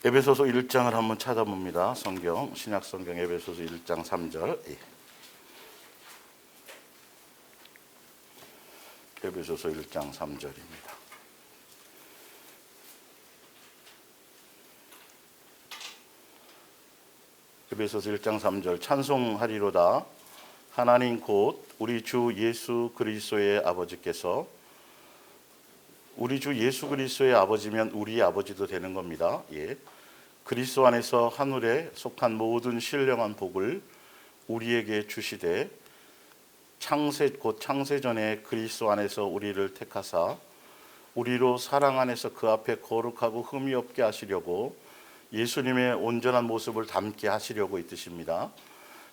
에베소서 1장을 한번 찾아봅니다. 성경, 신약 성경 에베소서 1장 3절. 에베소서 1장 3절입니다. 에베소서 1장 3절. 찬송하리로다 하나님 곧 우리 주 예수 그리스도의 아버지께서, 우리 주 예수 그리스도의 아버지면 우리의 아버지도 되는 겁니다. 그리스도 안에서 하늘에 속한 모든 신령한 복을 우리에게 주시되 곧 창세전에 그리스도 안에서 우리를 택하사 우리로 사랑 안에서 그 앞에 거룩하고 흠이 없게 하시려고 예수님의 온전한 모습을 담게 하시려고 이 뜻입니다.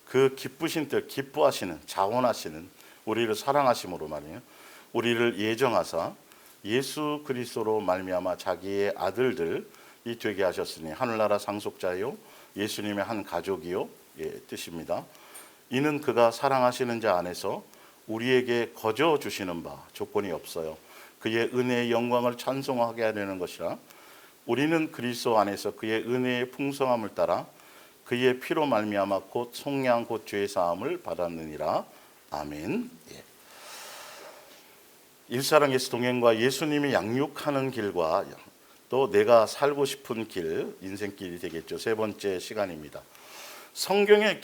그 기쁘신 뜻, 기뻐하시는, 자원하시는, 우리를 사랑하심으로 말이에요. 우리를 예정하사 예수 그리스도로 말미암아 자기의 아들들이 되게 하셨으니 하늘나라 상속자요 예수님의 한 가족이요 뜻입니다. 이는 그가 사랑하시는 자 안에서 우리에게 거저 주시는 바 조건이 없어요. 그의 은혜의 영광을 찬송하게 하려는 것이라. 우리는 그리스도 안에서 그의 은혜의 풍성함을 따라 그의 피로 말미암아 곧 속량 곧 죄 사함을 받았느니라. 아멘. 일사랑 예수 동행과 예수님이 양육하는 길과 또 내가 살고 싶은 길, 인생길이 되겠죠. 세 번째 시간입니다. 성경에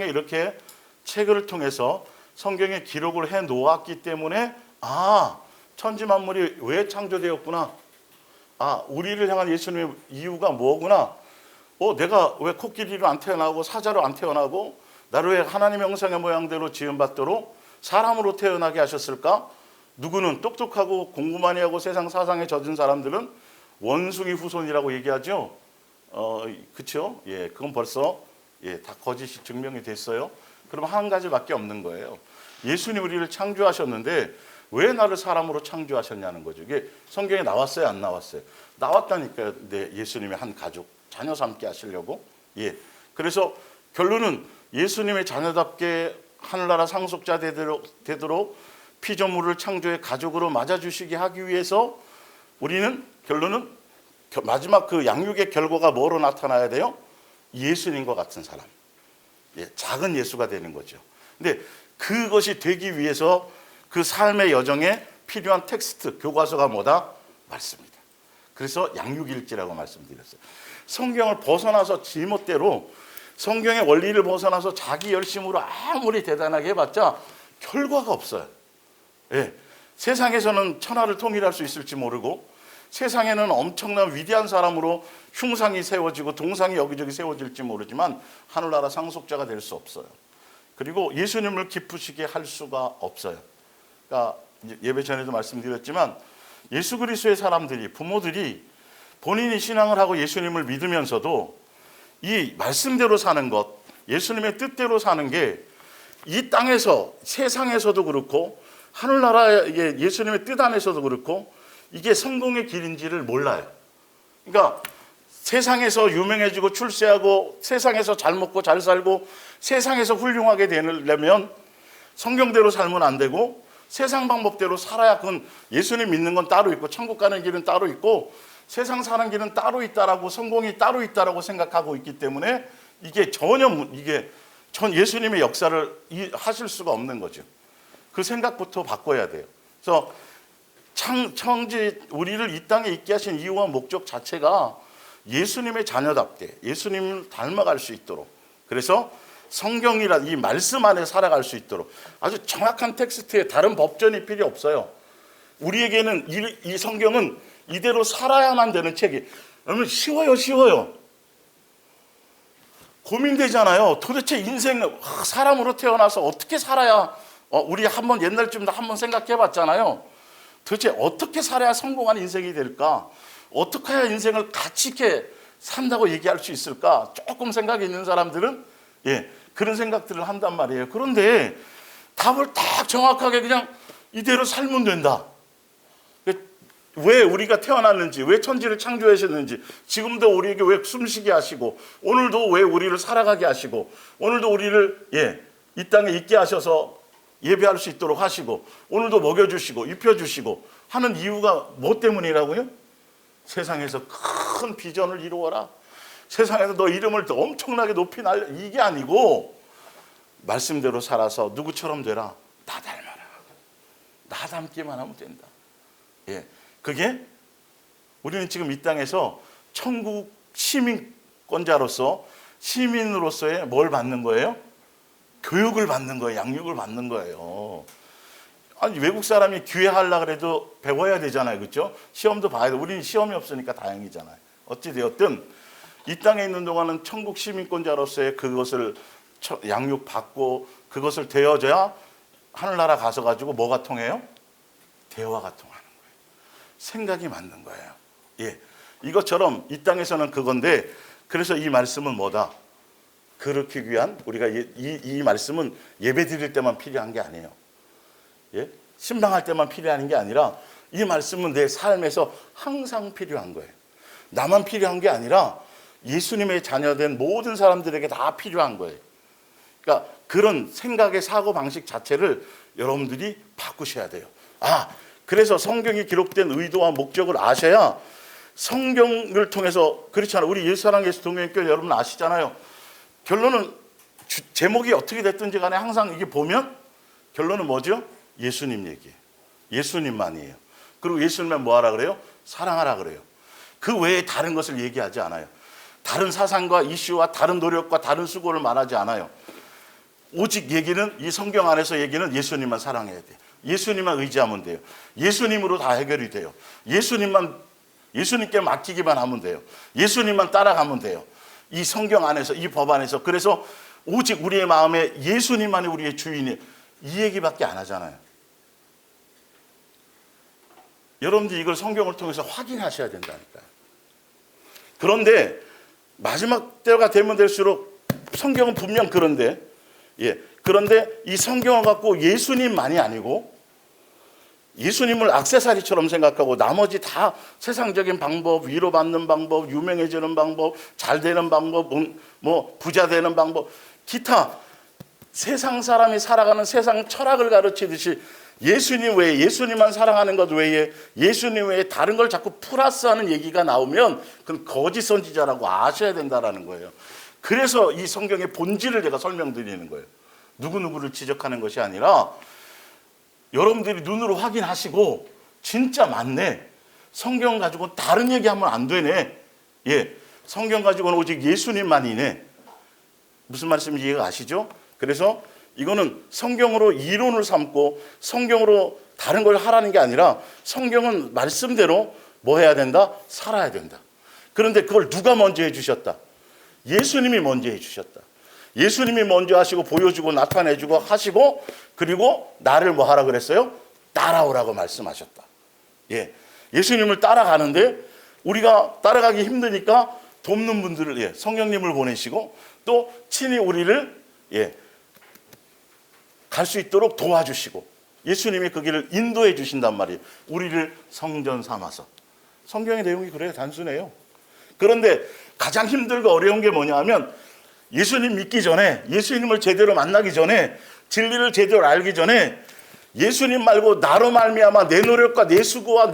이렇게 책을 통해서 성경에 기록을 해 놓았기 때문에 천지 만물이 왜 창조되었구나, 우리를 향한 예수님의 이유가 뭐구나, 내가 왜 코끼리로 안 태어나고 사자로 안 태어나고 나를 왜 하나님의 형상의 모양대로 지음받도록 사람으로 태어나게 하셨을까? 누구는 똑똑하고 공부 많이 하고 세상 사상에 젖은 사람들은 원숭이 후손이라고 얘기하죠. 그렇죠? 그건 벌써 다 거짓이 증명이 됐어요. 그럼 한 가지밖에 없는 거예요. 예수님 우리를 창조하셨는데 왜 나를 사람으로 창조하셨냐는 거죠. 이게 성경에 나왔어요, 안 나왔어요? 나왔다니까요. 예수님의 한 가족, 자녀 삼게 하시려고. 그래서 결론은 예수님의 자녀답게 하늘나라 상속자 되도록 피조물을 창조의 가족으로 맞아주시게 하기 위해서 우리는 결론은 마지막 그 양육의 결과가 뭐로 나타나야 돼요? 예수님과 같은 사람, 작은 예수가 되는 거죠. 근데 그것이 되기 위해서 그 삶의 여정에 필요한 텍스트, 교과서가 뭐다? 말씀이다. 그래서 양육일지라고 말씀드렸어요. 성경을 벗어나서 지멋대로, 성경의 원리를 벗어나서 자기 열심으로 아무리 대단하게 해봤자 결과가 없어요. 세상에서는 천하를 통일할 수 있을지 모르고, 세상에는 엄청난 위대한 사람으로 흉상이 세워지고 동상이 여기저기 세워질지 모르지만 하늘나라 상속자가 될 수 없어요. 그리고 예수님을 기쁘시게 할 수가 없어요. 그러니까 예배 전에도 말씀드렸지만 예수 그리스도의 사람들이, 부모들이 본인이 신앙을 하고 예수님을 믿으면서도 이 말씀대로 사는 것, 예수님의 뜻대로 사는 게 이 땅에서, 세상에서도 그렇고 하늘나라의 예수님의 뜻 안에서도 그렇고 이게 성공의 길인지를 몰라요. 그러니까 세상에서 유명해지고 출세하고 세상에서 잘 먹고 잘 살고 세상에서 훌륭하게 되려면 성경대로 살면 안 되고 세상 방법대로 살아야, 그건 예수님 믿는 건 따로 있고 천국 가는 길은 따로 있고 세상 사는 길은 따로 있다라고, 성공이 따로 있다라고 생각하고 있기 때문에 이게 전 예수님의 역사를 하실 수가 없는 거죠. 그 생각부터 바꿔야 돼요. 그래서 우리를 이 땅에 있게 하신 이유와 목적 자체가 예수님의 자녀답게 예수님을 닮아갈 수 있도록, 그래서 성경이란 이 말씀 안에 살아갈 수 있도록 아주 정확한 텍스트에 다른 법전이 필요 없어요. 우리에게는 이 성경은 이대로 살아야만 되는 책이, 여러분 쉬워요. 고민되잖아요. 도대체 인생, 사람으로 태어나서 어떻게 살아야, 우리 옛날쯤도 한번 생각해 봤잖아요. 도대체 어떻게 살아야 성공한 인생이 될까? 어떻게 해야 인생을 가치 있게 산다고 얘기할 수 있을까? 조금 생각이 있는 사람들은 그런 생각들을 한단 말이에요. 그런데 답을 딱 정확하게 그냥 이대로 살면 된다. 왜 우리가 태어났는지, 왜 천지를 창조하셨는지, 지금도 우리에게 왜 숨쉬게 하시고, 오늘도 왜 우리를 살아가게 하시고, 오늘도 우리를 이 땅에 있게 하셔서 예배할 수 있도록 하시고, 오늘도 먹여주시고 입혀주시고 하는 이유가 뭐 때문이라고요? 세상에서 큰 비전을 이루어라. 세상에서 너 이름을 엄청나게 높이 날려. 이게 아니고 말씀대로 살아서 누구처럼 되라. 나 닮아라. 나 닮기만 하면 된다. 예, 그게 우리는 지금 이 땅에서 천국 시민권자로서 시민으로서의 뭘 받는 거예요? 교육을 받는 거예요. 양육을 받는 거예요. 아니 외국 사람이 기회하려고 그래도 배워야 되잖아요. 그렇죠? 시험도 봐야 돼. 우리는 시험이 없으니까 다행이잖아요. 어찌 되었든 이 땅에 있는 동안은 천국 시민권자로서의 그것을 양육받고 그것을 되어져야 하늘나라 가서 가지고 뭐가 통해요? 대화가 통하는 거예요. 생각이 맞는 거예요. 예, 이것처럼 이 땅에서는 그건데 그래서 이 말씀은 뭐다? 그렇기 위한 우리가 이 말씀은 예배 드릴 때만 필요한 게 아니에요. 예? 신방할 때만 필요한 게 아니라 이 말씀은 내 삶에서 항상 필요한 거예요. 나만 필요한 게 아니라 예수님의 자녀된 모든 사람들에게 다 필요한 거예요. 그러니까 그런 생각의 사고방식 자체를 여러분들이 바꾸셔야 돼요. 그래서 성경이 기록된 의도와 목적을 아셔야 성경을 통해서 그렇잖아요. 우리 예수사랑 예수 동행교회 여러분 아시잖아요. 결론은 제목이 어떻게 됐든지 간에 항상 이게 보면 결론은 뭐죠? 예수님 얘기예요. 예수님만이에요. 그리고 예수님만 뭐 하라 그래요? 사랑하라 그래요. 그 외에 다른 것을 얘기하지 않아요. 다른 사상과 이슈와 다른 노력과 다른 수고를 말하지 않아요. 오직 얘기는 이 성경 안에서 얘기는 예수님만 사랑해야 돼요. 예수님만 의지하면 돼요. 예수님으로 다 해결이 돼요. 예수님께 맡기기만 하면 돼요. 예수님만 따라가면 돼요. 이 성경 안에서 이 법 안에서 그래서 오직 우리의 마음에 예수님만이 우리의 주인이 이 얘기밖에 안 하잖아요. 여러분들이 이걸 성경을 통해서 확인하셔야 된다니까요. 그런데 마지막 때가 되면 될수록 성경은 분명 그런데 이 성경을 갖고 예수님만이 아니고 예수님을 액세서리처럼 생각하고 나머지 다 세상적인 방법, 위로받는 방법, 유명해지는 방법, 잘 되는 방법, 뭐 부자 되는 방법, 기타 세상 사람이 살아가는 세상 철학을 가르치듯이 예수님 외에 예수님만 사랑하는 것 외에 예수님 외에 다른 걸 자꾸 플러스하는 얘기가 나오면 그건 거짓 선지자라고 아셔야 된다라는 거예요. 그래서 이 성경의 본질을 제가 설명드리는 거예요. 누구누구를 지적하는 것이 아니라 여러분들이 눈으로 확인하시고 진짜 맞네. 성경 가지고 다른 얘기하면 안 되네. 성경 가지고는 오직 예수님만이네. 무슨 말씀인지 이해가 가시죠? 그래서 이거는 성경으로 이론을 삼고 성경으로 다른 걸 하라는 게 아니라 성경은 말씀대로 뭐 해야 된다? 살아야 된다. 그런데 그걸 누가 먼저 해주셨다? 예수님이 먼저 해주셨다. 예수님이 먼저 하시고 보여주고 나타내주고 하시고 그리고 나를 뭐 하라 그랬어요? 따라오라고 말씀하셨다. 예수님을 따라가는데 우리가 따라가기 힘드니까 돕는 분들을 성령님을 보내시고 또 친히 우리를 갈 수 있도록 도와주시고 예수님이 그 길을 인도해 주신단 말이에요. 우리를 성전 삼아서. 성경의 내용이 그래요. 단순해요. 그런데 가장 힘들고 어려운 게 뭐냐 하면 예수님 믿기 전에 예수님을 제대로 만나기 전에 진리를 제대로 알기 전에 예수님 말고 나로 말미암아 내 노력과 내 수고와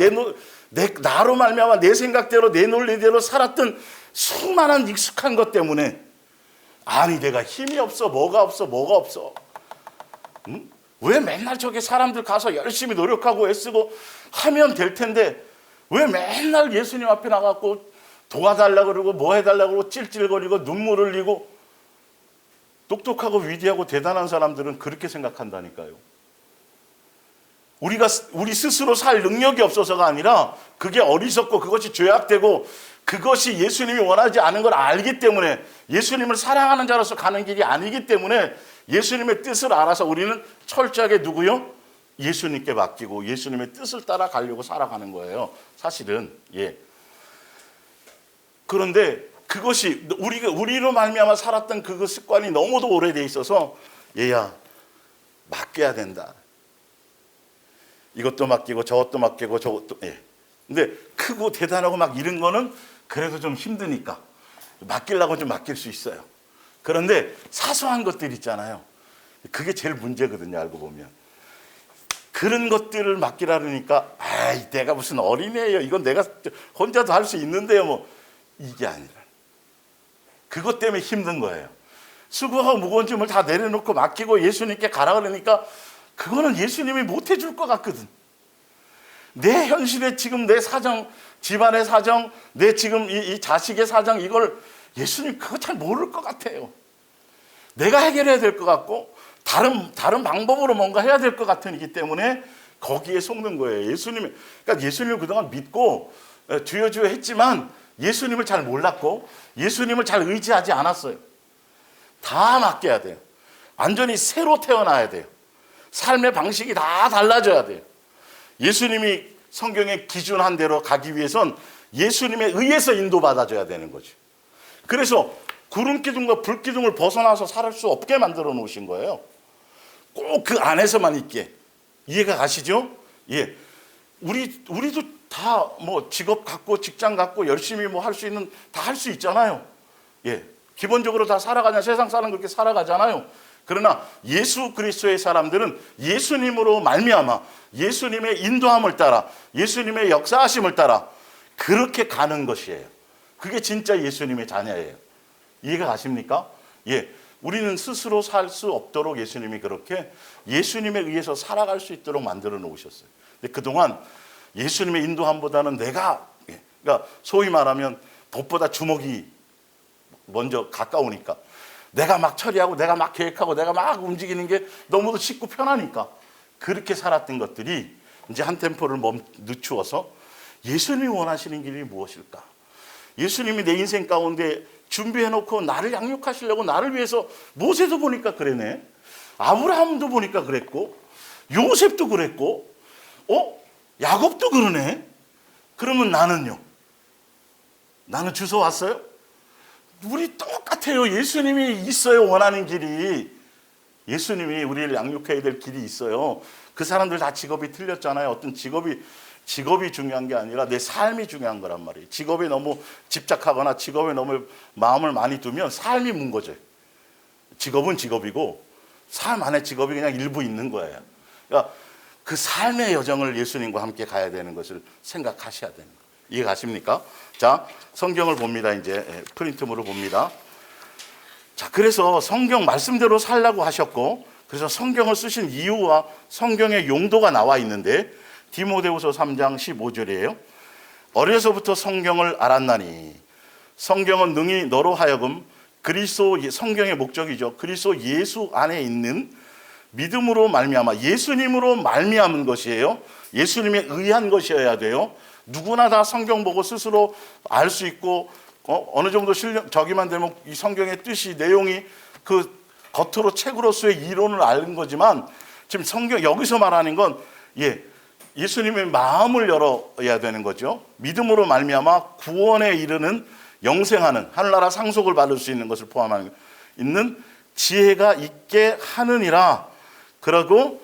나로 말미암아 내 생각대로 내 논리대로 살았던 수많은 익숙한 것 때문에 아니 내가 힘이 없어 뭐가 없어 왜 맨날 저기 사람들 가서 열심히 노력하고 애쓰고 하면 될 텐데 왜 맨날 예수님 앞에 나가고 도와달라고 그러고 뭐 해달라고 그러고 찔찔거리고 눈물 흘리고 똑똑하고 위대하고 대단한 사람들은 그렇게 생각한다니까요. 우리 스스로 살 능력이 없어서가 아니라 그게 어리석고 그것이 죄악되고 그것이 예수님이 원하지 않은 걸 알기 때문에 예수님을 사랑하는 자로서 가는 길이 아니기 때문에 예수님의 뜻을 알아서 우리는 철저하게 누구요? 예수님께 맡기고 예수님의 뜻을 따라 가려고 살아가는 거예요. 사실은. 그런데 그것이 우리로 말미암아 살았던 그 습관이 너무도 오래돼 있어서 얘야 맡겨야 된다. 이것도 맡기고 저것도 맡기고 저것도 근데 크고 대단하고 막 이런 거는 그래도 좀 힘드니까 맡기려고 좀 맡길 수 있어요. 그런데 사소한 것들 있잖아요. 그게 제일 문제거든요. 알고 보면. 그런 것들을 맡기라 그러니까 내가 무슨 어린애예요. 이건 내가 혼자도 할 수 있는데요. 뭐 이게 아니라. 그것 때문에 힘든 거예요. 수고하고 무거운 짐을 다 내려놓고 맡기고 예수님께 가라 그러니까 그거는 예수님이 못 해줄 것 같거든. 내 현실에 지금 내 사정, 집안의 사정, 내 지금 이 자식의 사정, 이걸 예수님 그거 잘 모를 것 같아요. 내가 해결해야 될 것 같고 다른 방법으로 뭔가 해야 될 것 같으기 때문에 거기에 속는 거예요. 그러니까 예수님을 그동안 믿고 주여 주여 했지만 예수님을 잘 몰랐고 예수님을 잘 의지하지 않았어요. 다 맡겨야 돼요. 완전히 새로 태어나야 돼요. 삶의 방식이 다 달라져야 돼요. 예수님이 성경의 기준한 대로 가기 위해선 예수님에 의해서 인도받아줘야 되는 거죠. 그래서 구름기둥과 불기둥을 벗어나서 살 수 없게 만들어 놓으신 거예요. 꼭 그 안에서만 있게. 이해가 가시죠? 예. 우리도 다 뭐 직업 갖고 직장 갖고 열심히 뭐 할 수 있는 다 할 수 있잖아요. 예. 기본적으로 다 살아가냐, 세상 사람 그렇게 살아가잖아요. 그러나 예수 그리스도의 사람들은 예수님으로 말미암아 예수님의 인도함을 따라 예수님의 역사하심을 따라 그렇게 가는 것이에요. 그게 진짜 예수님의 자녀예요. 이해가 가십니까? 예. 우리는 스스로 살 수 없도록 예수님이 그렇게 예수님에 의해서 살아갈 수 있도록 만들어 놓으셨어요. 근데 그동안 예수님의 인도함보다는 그러니까 소위 말하면 법보다 주먹이 먼저 가까우니까 내가 막 처리하고 내가 막 계획하고 내가 막 움직이는 게 너무도 쉽고 편하니까 그렇게 살았던 것들이 이제 한 템포를 늦추어서 예수님이 원하시는 길이 무엇일까? 예수님이 내 인생 가운데 준비해놓고 나를 양육하시려고 나를 위해서 모세도 보니까 그러네. 아브라함도 보니까 그랬고 요셉도 그랬고 야곱도 그러네. 그러면 나는요? 나는 주소 왔어요? 우리 똑같아요. 예수님이 있어요. 원하는 길이. 예수님이 우리를 양육해야 될 길이 있어요. 그 사람들 다 직업이 틀렸잖아요. 어떤 직업이 중요한 게 아니라 내 삶이 중요한 거란 말이에요. 직업에 너무 집착하거나 직업에 너무 마음을 많이 두면 삶이 뭉거져요. 직업은 직업이고 삶 안에 직업이 그냥 일부 있는 거예요. 그러니까 그 삶의 여정을 예수님과 함께 가야 되는 것을 생각하셔야 되는 거예요. 이해 가십니까? 자, 성경을 봅니다. 이제 프린트물을 봅니다. 자, 그래서 성경 말씀대로 살라고 하셨고, 그래서 성경을 쓰신 이유와 성경의 용도가 나와 있는데 디모데후서 3장 15절이에요. 어려서부터 성경을 알았나니 성경은 능히 너로 하여금 성경의 목적이죠. 그리스도 예수 안에 있는 믿음으로 말미암아 예수님으로 말미암은 것이에요. 예수님에 의한 것이어야 돼요. 누구나 다 성경 보고 스스로 알 수 있고 어느 정도 저기만 되면 이 성경의 뜻이 내용이 그 겉으로 책으로서의 이론을 아는 거지만 지금 성경 여기서 말하는 건 예수님의 마음을 열어야 되는 거죠. 믿음으로 말미암아 구원에 이르는 영생하는 하늘나라 상속을 받을 수 있는 것을 포함하는 있는 지혜가 있게 하느니라. 그러고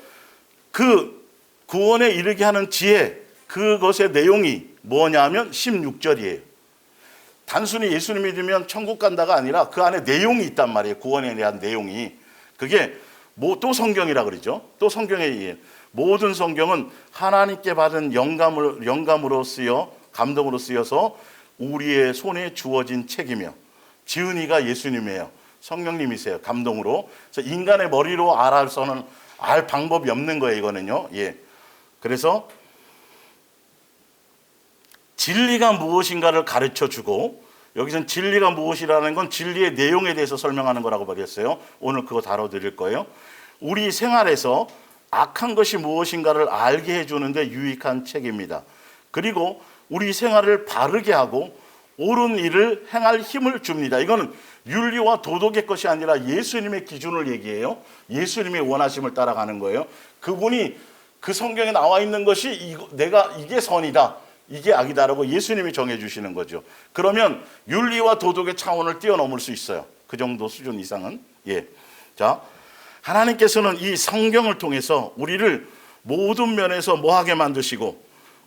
그 구원에 이르게 하는 지혜, 그것의 내용이 뭐냐면 16절이에요. 단순히 예수님 믿으면 천국 간다가 아니라 그 안에 내용이 있단 말이에요. 구원에 대한 내용이. 그게 또 성경이라 그러죠. 또 성경에 의해 모든 성경은 하나님께 받은 영감으로 쓰여 감동으로 쓰여서 우리의 손에 주어진 책이며 지은이가 예수님이에요. 성령님이세요. 감동으로. 그래서 인간의 머리로 알 방법이 없는 거예요. 이거는요. 그래서 진리가 무엇인가를 가르쳐 주고, 여기서는 진리가 무엇이라는 건 진리의 내용에 대해서 설명하는 거라고 말했어요. 오늘 그거 다뤄드릴 거예요. 우리 생활에서 악한 것이 무엇인가를 알게 해주는데 유익한 책입니다. 그리고 우리 생활을 바르게 하고 옳은 일을 행할 힘을 줍니다. 이거는 윤리와 도덕의 것이 아니라 예수님의 기준을 얘기해요. 예수님의 원하심을 따라가는 거예요. 그분이 그 성경에 나와 있는 것이 이게 선이다, 이게 악이다라고 예수님이 정해주시는 거죠. 그러면 윤리와 도덕의 차원을 뛰어넘을 수 있어요. 그 정도 수준 이상은. 자, 하나님께서는 이 성경을 통해서 우리를 모든 면에서 뭐하게 만드시고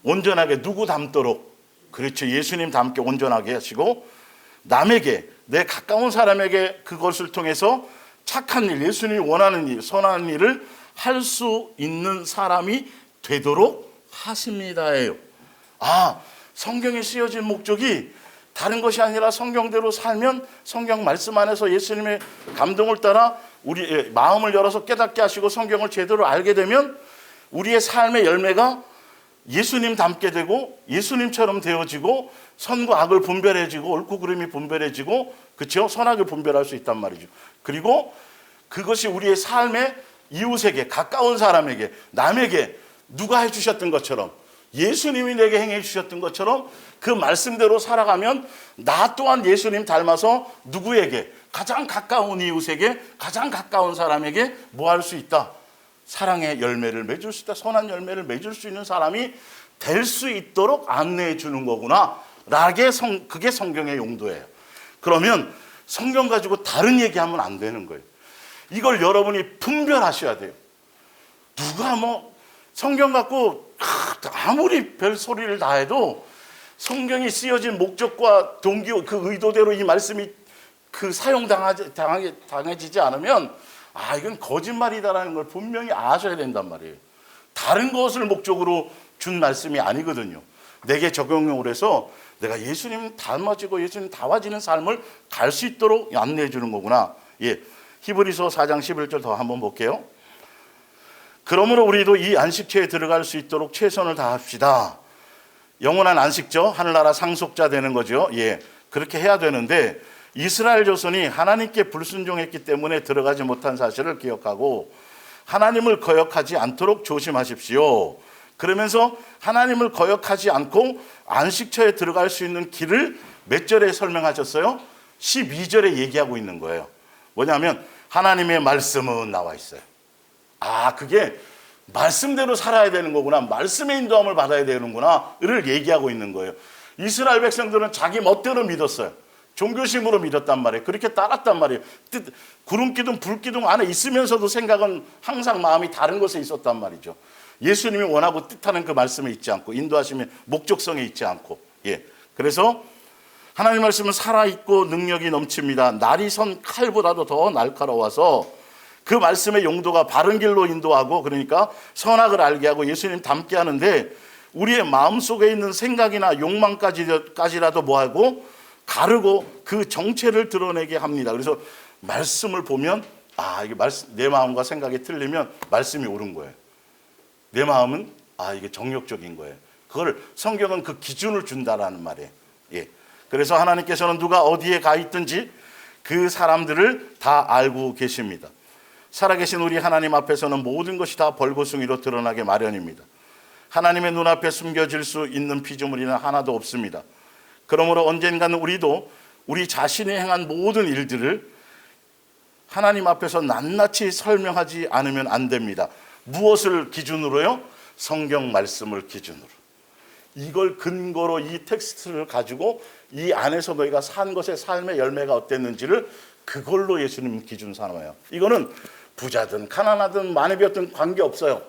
온전하게 누구 닮도록, 그렇죠, 예수님 닮게 온전하게 하시고 남에게, 내 가까운 사람에게 그것을 통해서 착한 일, 예수님이 원하는 일, 선한 일을 할 수 있는 사람이 되도록 하십니다예요. 성경에 쓰여진 목적이 다른 것이 아니라 성경대로 살면 성경 말씀 안에서 예수님의 감동을 따라 우리의 마음을 열어서 깨닫게 하시고 성경을 제대로 알게 되면 우리의 삶의 열매가 예수님 닮게 되고 예수님처럼 되어지고 선과 악을 분별해지고 옳고 그름이 분별해지고, 그렇죠? 선악을 분별할 수 있단 말이죠. 그리고 그것이 우리의 삶의 이웃에게, 가까운 사람에게, 남에게 누가 해주셨던 것처럼, 예수님이 내게 행해 주셨던 것처럼 그 말씀대로 살아가면 나 또한 예수님 닮아서 누구에게, 가장 가까운 이웃에게, 가장 가까운 사람에게 뭐 할 수 있다? 사랑의 열매를 맺을 수 있다. 선한 열매를 맺을 수 있는 사람이 될 수 있도록 안내해 주는 거구나. 그게 성경의 용도예요. 그러면 성경 가지고 다른 얘기하면 안 되는 거예요. 이걸 여러분이 분별하셔야 돼요. 누가 성경 갖고 아무리 별 소리를 다 해도 성경이 쓰여진 목적과 동기, 그 의도대로 이 말씀이 당해지지 않으면 이건 거짓말이다라는 걸 분명히 아셔야 된단 말이에요. 다른 것을 목적으로 준 말씀이 아니거든요. 내게 적용을 해서 내가 예수님 닮아지고 예수님 닮아지는 삶을 갈 수 있도록 안내해 주는 거구나. 예, 히브리서 4장 11절 더 한번 볼게요. 그러므로 우리도 이 안식처에 들어갈 수 있도록 최선을 다합시다. 영원한 안식처, 하늘나라 상속자 되는 거죠. 예, 그렇게 해야 되는데 이스라엘 조선이 하나님께 불순종했기 때문에 들어가지 못한 사실을 기억하고 하나님을 거역하지 않도록 조심하십시오. 그러면서 하나님을 거역하지 않고 안식처에 들어갈 수 있는 길을 몇 절에 설명하셨어요? 12절에 얘기하고 있는 거예요. 뭐냐면 하나님의 말씀은 나와 있어요. 그게 말씀대로 살아야 되는 거구나, 말씀의 인도함을 받아야 되는구나를 얘기하고 있는 거예요. 이스라엘 백성들은 자기 멋대로 믿었어요. 종교심으로 믿었단 말이에요. 그렇게 따랐단 말이에요. 구름기둥 불기둥 안에 있으면서도 생각은 항상 마음이 다른 곳에 있었단 말이죠. 예수님이 원하고 뜻하는 그 말씀에 있지 않고 인도하심의 목적성에 있지 않고. 예, 그래서 하나님 말씀은 살아있고 능력이 넘칩니다. 날이 선 칼보다도 더 날카로워서 그 말씀의 용도가 바른 길로 인도하고, 그러니까 선악을 알게 하고 예수님 닮게 하는데 우리의 마음속에 있는 생각이나 욕망까지라도 뭐하고 가르고 그 정체를 드러내게 합니다. 그래서 말씀을 보면 이게 내 마음과 생각이 틀리면 말씀이 옳은 거예요. 내 마음은 이게 정욕적인 거예요. 그걸 성경은 그 기준을 준다라는 말이에요. 예. 그래서 하나님께서는 누가 어디에 가 있든지 그 사람들을 다 알고 계십니다. 살아계신 우리 하나님 앞에서는 모든 것이 다 벌거숭이로 드러나게 마련입니다. 하나님의 눈앞에 숨겨질 수 있는 피조물이는 하나도 없습니다. 그러므로 언젠가는 우리도 우리 자신이 행한 모든 일들을 하나님 앞에서 낱낱이 설명하지 않으면 안 됩니다. 무엇을 기준으로요? 성경 말씀을 기준으로. 이걸 근거로 이 텍스트를 가지고 이 안에서 너희가 산 것의 삶의 열매가 어땠는지를 그걸로 예수님 기준 삼아요. 이거는 부자든 가난하든 만입이었든 관계없어요.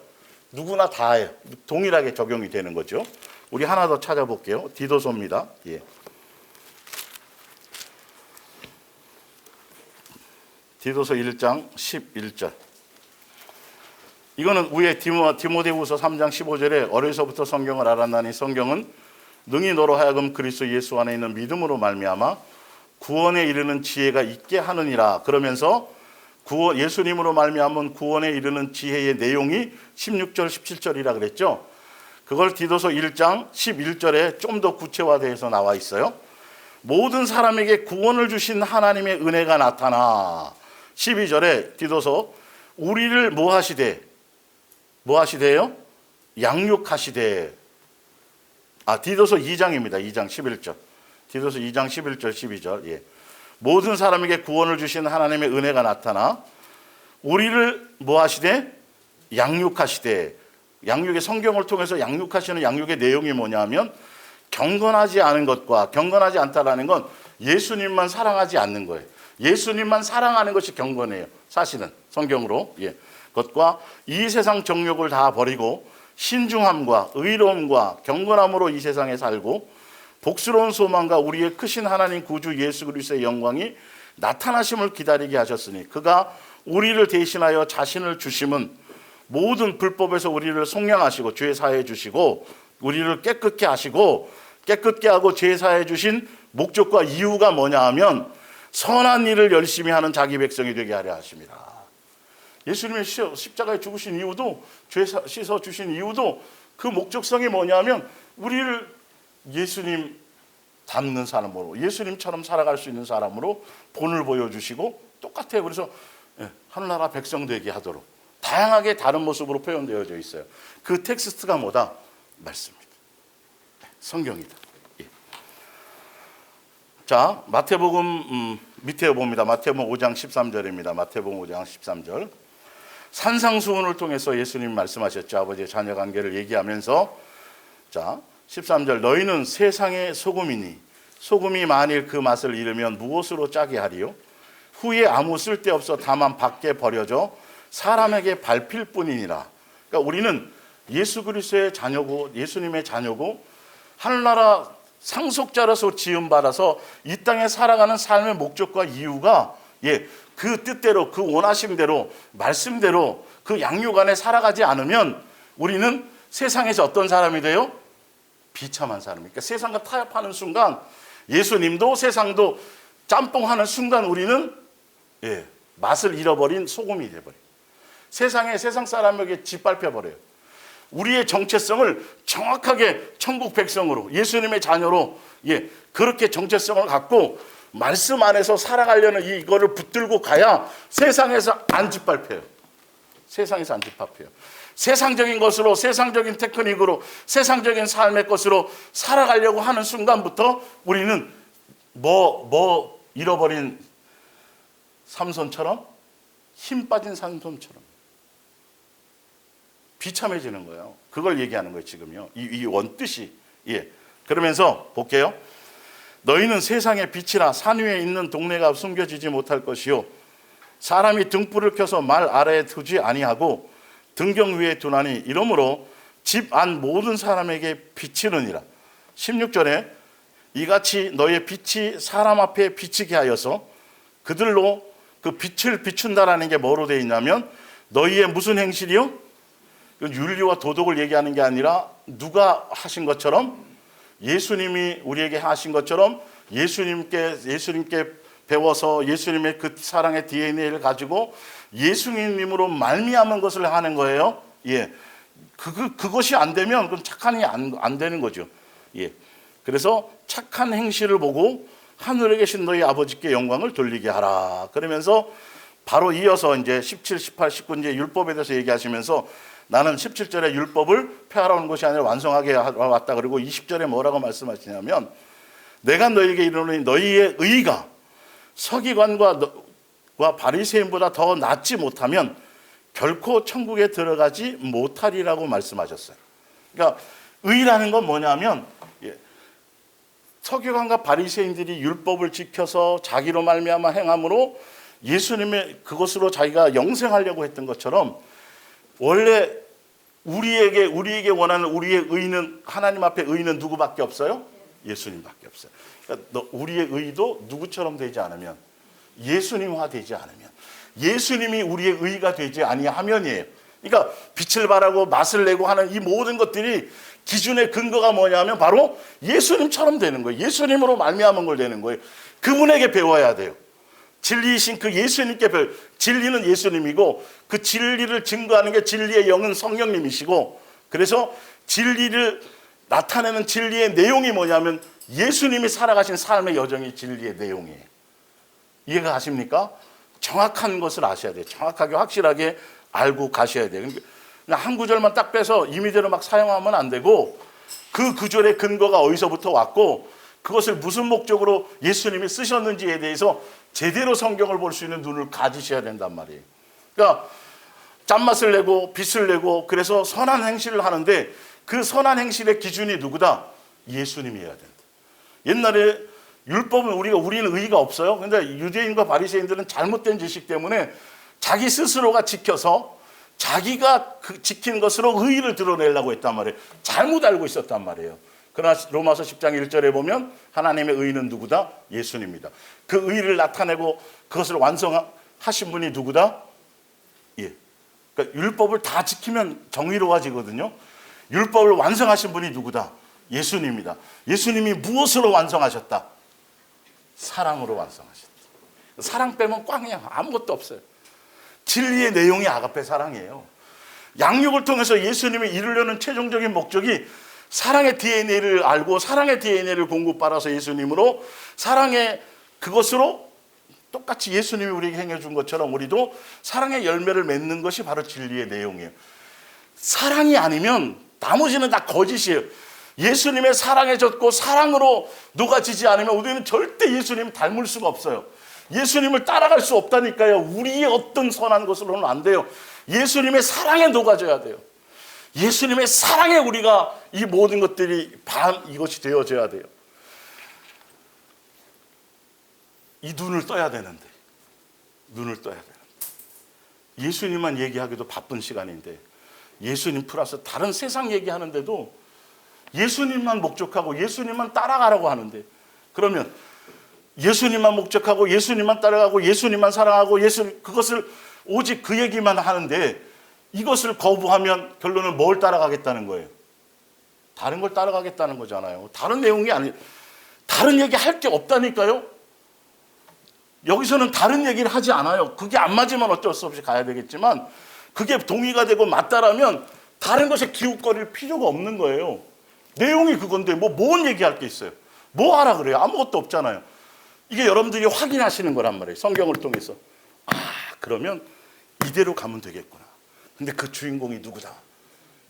누구나 다 해요. 동일하게 적용이 되는 거죠. 우리 하나 더 찾아볼게요. 디도서입니다. 예. 디도서 1장 11절. 이거는 위에 디모데후서 3장 15절에 어려서부터 성경을 알았나니 성경은 능히 너로 하여금 그리스도 예수 안에 있는 믿음으로 말미암아 구원에 이르는 지혜가 있게 하느니라. 그러면서 예수님으로 말미암은 구원에 이르는 지혜의 내용이 16절 17절이라 그랬죠. 그걸 디도서 1장 11절에 좀 더 구체화되어서 나와 있어요. 모든 사람에게 구원을 주신 하나님의 은혜가 나타나 12절에 디도서 우리를 뭐 하시대요? 양육하시되. 디도서 2장입니다. 2장 11절. 디도서 2장 11절 12절. 예. 모든 사람에게 구원을 주신 하나님의 은혜가 나타나 우리를 뭐 하시되? 양육하시되. 양육의 성경을 통해서 양육하시는 양육의 내용이 뭐냐면 경건하지 않은 것과, 경건하지 않다라는 건 예수님만 사랑하지 않는 거예요. 예수님만 사랑하는 것이 경건해요. 사실은 성경으로. 예. 것과 이 세상 정욕을 다 버리고 신중함과 의로움과 경건함으로 이 세상에 살고 복스러운 소망과 우리의 크신 하나님 구주 예수 그리스도의 영광이 나타나심을 기다리게 하셨으니 그가 우리를 대신하여 자신을 주심은 모든 불법에서 우리를 속량하시고 죄 사해 주시고 우리를 깨끗게 하시고 깨끗게 하고 제사해 주신 목적과 이유가 뭐냐 하면 선한 일을 열심히 하는 자기 백성이 되게 하려 하십니다. 예수님의 십자가에 죽으신 이유도, 죄 씻어 주신 이유도 그 목적성이 뭐냐면 우리를 예수님 닮는 사람으로, 예수님처럼 살아갈 수 있는 사람으로 본을 보여주시고 똑같아요. 그래서 하늘나라 백성 되게 하도록 다양하게 다른 모습으로 표현되어져 있어요. 그 텍스트가 뭐다? 말씀입니다. 성경이다. 예. 자, 마태복음 밑에 봅니다. 마태복음 5장 13절입니다. 마태복음 5장 13절. 산상수훈을 통해서 예수님 말씀하셨죠. 아버지의 자녀 관계를 얘기하면서, 자 13절, 너희는 세상의 소금이니 소금이 만일 그 맛을 잃으면 무엇으로 짜게 하리요? 후에 아무 쓸데없어 다만 밖에 버려져 사람에게 밟힐 뿐이니라. 그러니까 우리는 예수 그리스도의 자녀고 예수님의 자녀고 하늘나라 상속자로서 지음받아서 이 땅에 살아가는 삶의 목적과 이유가 그 뜻대로, 그 원하심대로, 말씀대로 그 양육 안에 살아가지 않으면 우리는 세상에서 어떤 사람이 돼요? 비참한 사람이니까 세상과 타협하는 순간, 예수님도 세상도 짬뽕하는 순간 우리는 맛을 잃어버린 소금이 돼버려요. 세상 사람에게 짓밟혀버려요. 우리의 정체성을 정확하게 천국 백성으로, 예수님의 자녀로 그렇게 정체성을 갖고 말씀 안에서 살아가려는 이거를 붙들고 가야 세상에서 안 짓밟혀요. 세상에서 안 짓밟혀요. 세상적인 것으로, 세상적인 테크닉으로, 세상적인 삶의 것으로 살아가려고 하는 순간부터 우리는 잃어버린 삼손처럼, 힘 빠진 삼손처럼 비참해지는 거예요. 그걸 얘기하는 거예요, 지금요. 이 원뜻이. 그러면서 볼게요. 너희는 세상의 빛이라 산 위에 있는 동네가 숨겨지지 못할 것이요 사람이 등불을 켜서 말 아래에 두지 아니하고 등경 위에 두나니 이러므로 집 안 모든 사람에게 비치느니라. 16절에 이같이 너의 빛이 사람 앞에 비치게 하여서 그들로 그 빛을 비춘다라는 게 뭐로 되어 있냐면 너희의 무슨 행실이요? 윤리와 도덕을 얘기하는 게 아니라 누가 하신 것처럼, 예수님이 우리에게 하신 것처럼 예수님께 배워서 예수님의 그 사랑의 DNA를 가지고 예수님으로 말미암은 것을 하는 거예요. 그것이 안 되면 그건 착한이 안 되는 거죠. 그래서 착한 행실을 보고 하늘에 계신 너희 아버지께 영광을 돌리게 하라. 그러면서 바로 이어서 이제 17, 18, 19 이제 율법에 대해서 얘기하시면서 나는 17절에 율법을 폐하러 온 것이 아니라 완성하게 왔다. 그리고 20절에 뭐라고 말씀하시냐면 내가 너희에게 이르노니 너희의 의가 서기관과 바리새인보다 더 낫지 못하면 결코 천국에 들어가지 못하리라고 말씀하셨어요. 그러니까 의라는 건 뭐냐면 서기관과 바리새인들이 율법을 지켜서 자기로 말미암아 행함으로 예수님의 그것으로 자기가 영생하려고 했던 것처럼 원래 우리에게 원하는 우리의 의는, 하나님 앞에 의는 누구밖에 없어요? 예수님밖에 없어요. 그러니까 우리의 의도 누구처럼 되지 않으면, 예수님화 되지 않으면, 예수님이 우리의 의가 되지 아니하면이에요. 그러니까 빛을 발하고 맛을 내고 하는 이 모든 것들이 기준의 근거가 뭐냐면 바로 예수님처럼 되는 거예요. 예수님으로 말미암은 걸 되는 거예요. 그분에게 배워야 돼요. 진리이신 그 예수님께 진리는 예수님이고 그 진리를 증거하는 게 진리의 영은 성령님이시고, 그래서 진리를 나타내는 진리의 내용이 뭐냐면 예수님이 살아가신 삶의 여정이 진리의 내용이에요. 이해가 가십니까? 정확한 것을 아셔야 돼요. 정확하게 확실하게 알고 가셔야 돼요. 그냥 한 구절만 딱 빼서 임의대로 막 사용하면 안 되고 그 구절의 근거가 어디서부터 왔고 그것을 무슨 목적으로 예수님이 쓰셨는지에 대해서 제대로 성경을 볼 수 있는 눈을 가지셔야 된단 말이에요. 그러니까 짠맛을 내고 빛을 내고 그래서 선한 행실을 하는데 그 선한 행실의 기준이 누구다? 예수님이어야 된다. 옛날에 율법은 우리는 의의가 없어요. 근데 유대인과 바리새인들은 잘못된 지식 때문에 자기 스스로가 지켜서 자기가 지킨 것으로 의의를 드러내려고 했단 말이에요. 잘못 알고 있었단 말이에요. 그러나 로마서 10장 1절에 보면 하나님의 의는 누구다? 예수님이다. 그 의를 나타내고 그것을 완성하신 분이 누구다? 그러니까 율법을 다 지키면 정의로워지거든요. 율법을 완성하신 분이 누구다? 예수님이다. 예수님이 무엇으로 완성하셨다? 사랑으로 완성하셨다. 사랑 빼면 꽝이야. 아무것도 없어요. 진리의 내용이 아가페 사랑이에요. 양육을 통해서 예수님이 이루려는 최종적인 목적이 사랑의 DNA를 알고 사랑의 DNA를 공급받아서 예수님으로 사랑의 그것으로 똑같이 예수님이 우리에게 행해준 것처럼 우리도 사랑의 열매를 맺는 것이 바로 진리의 내용이에요. 사랑이 아니면 나머지는 다 거짓이에요. 예수님의 사랑에 젖고 사랑으로 녹아지지 않으면 우리는 절대 예수님을 닮을 수가 없어요. 예수님을 따라갈 수 없다니까요. 우리의 어떤 선한 것으로는 안 돼요. 예수님의 사랑에 녹아져야 돼요. 예수님의 사랑에 우리가 이 모든 것들이 이것이 되어져야 돼요. 이 눈을 떠야 되는데, 눈을 떠야 되는데, 예수님만 얘기하기도 바쁜 시간인데 예수님 플러스 다른 세상 얘기하는데도 예수님만 목적하고 예수님만 따라가라고 하는데, 그러면 예수님만 목적하고 예수님만 따라가고 예수님만 사랑하고 그것을 오직 그 얘기만 하는데 이것을 거부하면 결론은 뭘 따라가겠다는 거예요? 다른 걸 따라가겠다는 거잖아요. 다른 내용이 아니, 다른 얘기 할 게 없다니까요. 여기서는 다른 얘기를 하지 않아요. 그게 안 맞으면 어쩔 수 없이 가야 되겠지만 그게 동의가 되고 맞다라면 다른 것에 기웃거릴 필요가 없는 거예요. 내용이 그건데 뭔 얘기할 게 있어요? 뭐 하라 그래요? 아무것도 없잖아요. 이게 여러분들이 확인하시는 거란 말이에요. 성경을 통해서. 그러면 이대로 가면 되겠구나. 근데 그 주인공이 누구다?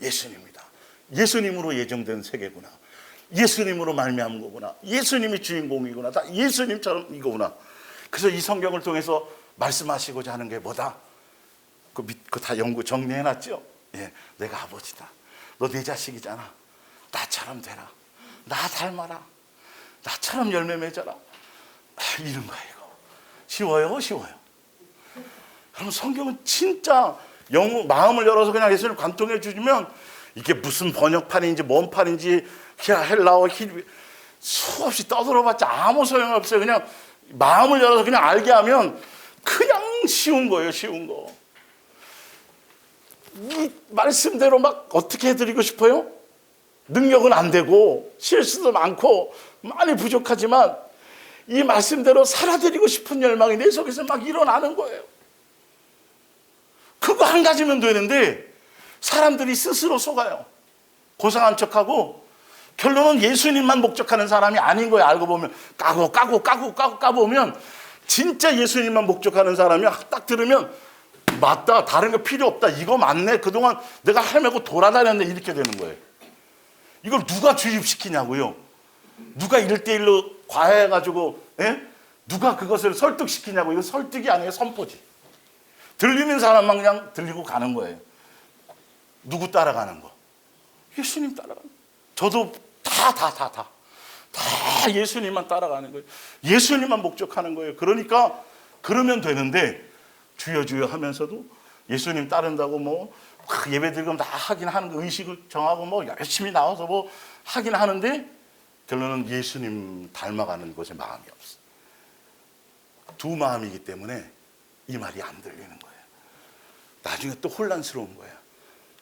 예수님이다. 예수님으로 예정된 세계구나. 예수님으로 말미암은 거구나. 예수님이 주인공이구나. 다 예수님처럼 이거구나. 그래서 이 성경을 통해서 말씀하시고자 하는 게 뭐다? 그거 다 연구 정리해놨죠? 예, 내가 아버지다. 너 내 자식이잖아. 나처럼 되라. 나 닮아라. 나처럼 열매 맺어라. 이런 거예요. 이거. 쉬워요? 쉬워요. 그럼 성경은 진짜 마음을 열어서 그냥 예수님을 관통해 주시면 이게 무슨 번역판인지 뭔 판인지 헬라어 수없이 떠들어봤자 아무 소용없어요. 그냥 마음을 열어서 그냥 알게 하면 그냥 쉬운 거예요. 쉬운 거. 이 말씀대로 막 어떻게 해드리고 싶어요? 능력은 안 되고 실수도 많고 많이 부족하지만 이 말씀대로 살아드리고 싶은 열망이 내 속에서 막 일어나는 거예요. 그거 한 가지면 되는데 사람들이 스스로 속아요. 고상한 척하고 결론은 예수님만 목적하는 사람이 아닌 거예요. 알고 보면 까보면 진짜 예수님만 목적하는 사람이 딱 들으면 맞다. 다른 거 필요 없다. 이거 맞네. 그동안 내가 헤매고 돌아다녔네. 이렇게 되는 거예요. 이걸 누가 주입시키냐고요. 누가 1대1로 과해가지고 누가 그것을 설득시키냐고. 이거 설득이 아니에요. 선포지. 들리는 사람만 그냥 들리고 가는 거예요. 누구 따라가는 거? 예수님 따라가는 거. 저도 다 예수님만 따라가는 거예요. 예수님만 목적하는 거예요. 그러니까 그러면 되는데 주여 주여 하면서도 예수님 따른다고 예배 드리면 다 하긴 하는 거, 의식을 정하고 열심히 나와서 하긴 하는데 결론은 예수님 닮아가는 것에 마음이 없어. 두 마음이기 때문에 이 말이 안 들리는 거예요. 나중에 또 혼란스러운 거예요.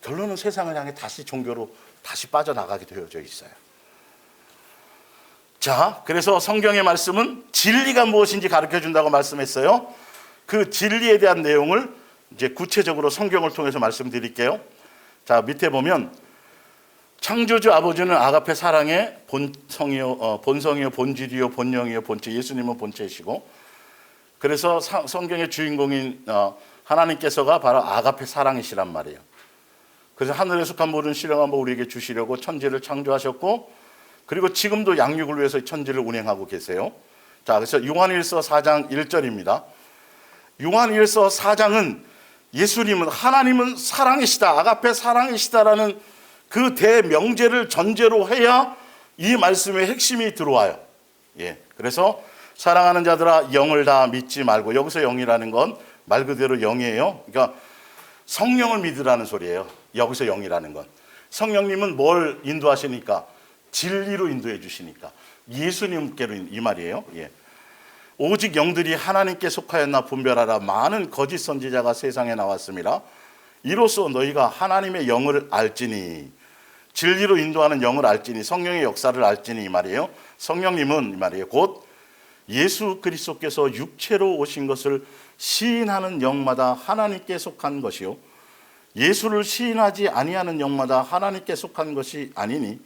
결론은 세상을 향해 다시 종교로 다시 빠져나가게 되어져 있어요. 자, 그래서 성경의 말씀은 진리가 무엇인지 가르쳐준다고 말씀했어요. 그 진리에 대한 내용을 이제 구체적으로 성경을 통해서 말씀드릴게요. 자, 밑에 보면 창조주 아버지는 아가페 사랑의 본성이요, 본질이요, 본영이요, 본체. 예수님은 본체이시고, 그래서 성경의 주인공인 하나님께서가 바로 아가페 사랑이시란 말이에요. 그래서 하늘에 속한 모든 신령한 우리에게 주시려고 천지를 창조하셨고, 그리고 지금도 양육을 위해서 천지를 운행하고 계세요. 자, 그래서 요한일서 4장 1절입니다. 요한일서 4장은 예수님은, 하나님은 사랑이시다, 아가페 사랑이시다라는 그 대명제를 전제로 해야 이 말씀의 핵심이 들어와요. 예, 그래서 사랑하는 자들아 영을 다 믿지 말고, 여기서 영이라는 건 말 그대로 영이에요. 그러니까 성령을 믿으라는 소리예요. 여기서 영이라는 건 성령님은 뭘 인도하시니까? 진리로 인도해 주시니까 예수님께로, 이 말이에요. 예. 오직 영들이 하나님께 속하였나 분별하라. 많은 거짓 선지자가 세상에 나왔습니다. 이로써 너희가 하나님의 영을 알지니 진리로 인도하는 영을 알지니, 성령의 역사를 알지니 이 말이에요. 성령님은 이 말이에요. 곧 예수 그리스도께서 육체로 오신 것을 시인하는 영마다 하나님께 속한 것이요, 예수를 시인하지 아니하는 영마다 하나님께 속한 것이 아니니,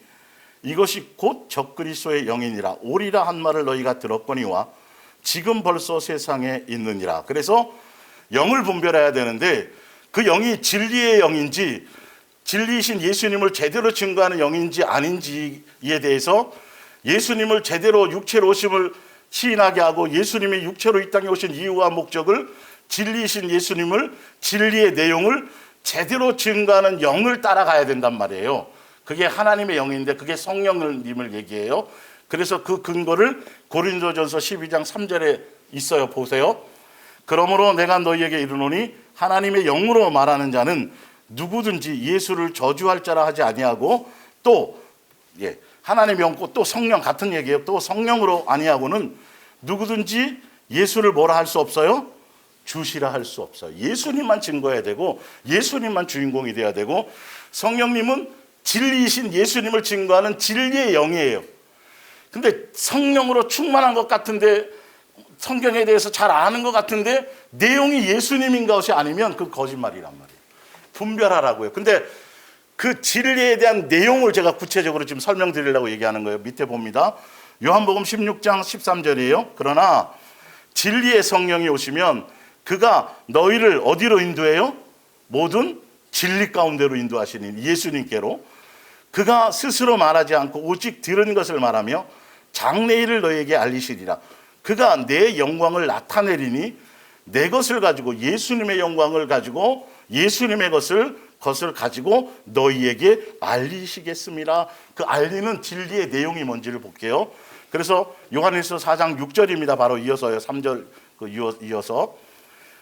이것이 곧 적그리스도의 영이니라. 오리라 한 말을 너희가 들었거니와 지금 벌써 세상에 있느니라. 그래서 영을 분별해야 되는데, 그 영이 진리의 영인지 진리이신 예수님을 제대로 증거하는 영인지 아닌지에 대해서, 예수님을 제대로 육체로 오심을 시인하게 하고 예수님이 육체로 이 땅에 오신 이유와 목적을, 진리이신 예수님을, 진리의 내용을 제대로 증거하는 영을 따라가야 된단 말이에요. 그게 하나님의 영인데 그게 성령님을 얘기해요. 그래서 그 근거를 고린도전서 12장 3절에 있어요. 보세요. 그러므로 내가 너희에게 이르노니 하나님의 영으로 말하는 자는 누구든지 예수를 저주할 자라 하지 아니하고, 또 하나님의 영고 또 성령 같은 얘기예요. 또 성령으로 아니하고는 누구든지 예수를 뭐라 할 수 없어요? 주시라 할 수 없어요. 예수님만 증거해야 되고 예수님만 주인공이 돼야 되고, 성령님은 진리이신 예수님을 증거하는 진리의 영이에요. 근데 성령으로 충만한 것 같은데, 성경에 대해서 잘 아는 것 같은데 내용이 예수님인 것이 아니면 그 거짓말이란 말이에요. 분별하라고요. 근데 그 진리에 대한 내용을 제가 구체적으로 지금 설명드리려고 얘기하는 거예요. 밑에 봅니다. 요한복음 16장 13절이에요. 그러나 진리의 성령이 오시면 그가 너희를 어디로 인도해요? 모든 진리 가운데로 인도하시니, 예수님께로. 그가 스스로 말하지 않고 오직 들은 것을 말하며 장래일을 너희에게 알리시리라. 그가 내 영광을 나타내리니 내 것을 가지고, 예수님의 영광을 가지고 예수님의 것을 가지고 너희에게 알리시겠습니다. 그 알리는 진리의 내용이 뭔지를 볼게요. 그래서 요한일서 4장 6절입니다. 바로 이어서요. 3절 이어서,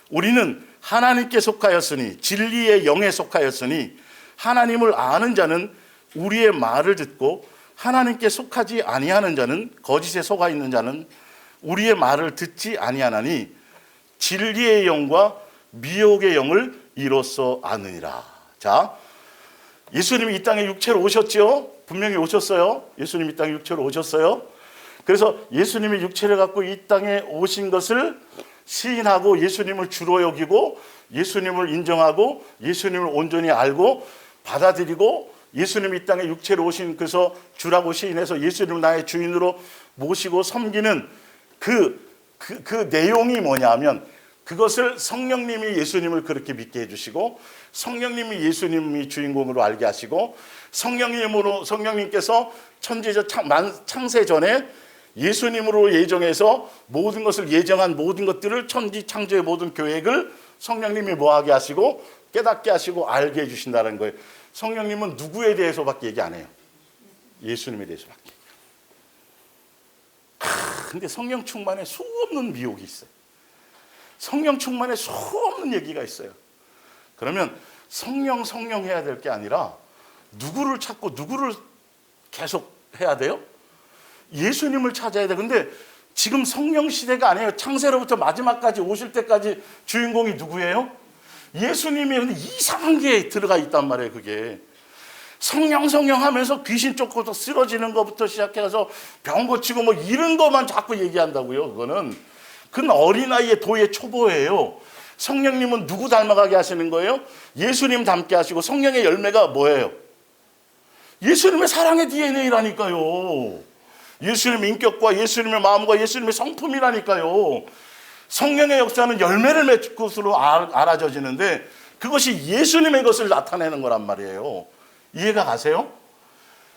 우리는 하나님께 속하였으니, 진리의 영에 속하였으니 하나님을 아는 자는 우리의 말을 듣고, 하나님께 속하지 아니하는 자는, 거짓에 속아 있는 자는 우리의 말을 듣지 아니하나니 진리의 영과 미혹의 영을 이로써 아느니라. 자, 예수님이 이 땅에 육체로 오셨죠? 분명히 오셨어요. 예수님이 이 땅에 육체로 오셨어요. 그래서 예수님이 육체를 갖고 이 땅에 오신 것을 시인하고, 예수님을 주로 여기고, 예수님을 인정하고, 예수님을 온전히 알고 받아들이고, 예수님이 이 땅에 육체로 오신, 그래서 주라고 시인해서 예수님을 나의 주인으로 모시고 섬기는 그 내용이 뭐냐면, 그것을 성령님이 예수님을 그렇게 믿게 해주시고, 성령님이 예수님이 주인공으로 알게 하시고, 성령님께서 천지적 창세 전에 예수님으로 예정해서 모든 것을 예정한 모든 것들을, 천지 창조의 모든 계획을 성령님이 뭐하게 하시고 깨닫게 하시고 알게 해주신다는 거예요. 성령님은 누구에 대해서밖에 얘기 안 해요. 예수님에 대해서밖에. 근데 성령 충만에 수없는 미혹이 있어요. 성령 충만에 수없는 얘기가 있어요. 그러면 성령 해야 될 게 아니라 누구를 찾고 누구를 계속 해야 돼요? 예수님을 찾아야 돼. 근데 지금 성령 시대가 아니에요. 창세로부터 마지막까지 오실 때까지 주인공이 누구예요? 예수님이. 근데 이상한 게 들어가 있단 말이에요. 그게 성령 하면서 귀신 쫓고서 쓰러지는 것부터 시작해서 병 고치고 뭐 이런 것만 자꾸 얘기한다고요. 그건 어린아이의 도의 초보예요. 성령님은 누구 닮아가게 하시는 거예요? 예수님 닮게 하시고, 성령의 열매가 뭐예요? 예수님의 사랑의 DNA라니까요. 예수님의 인격과 예수님의 마음과 예수님의 성품이라니까요. 성령의 역사는 열매를 맺을 것으로 알아져지는데, 그것이 예수님의 것을 나타내는 거란 말이에요. 이해가 가세요?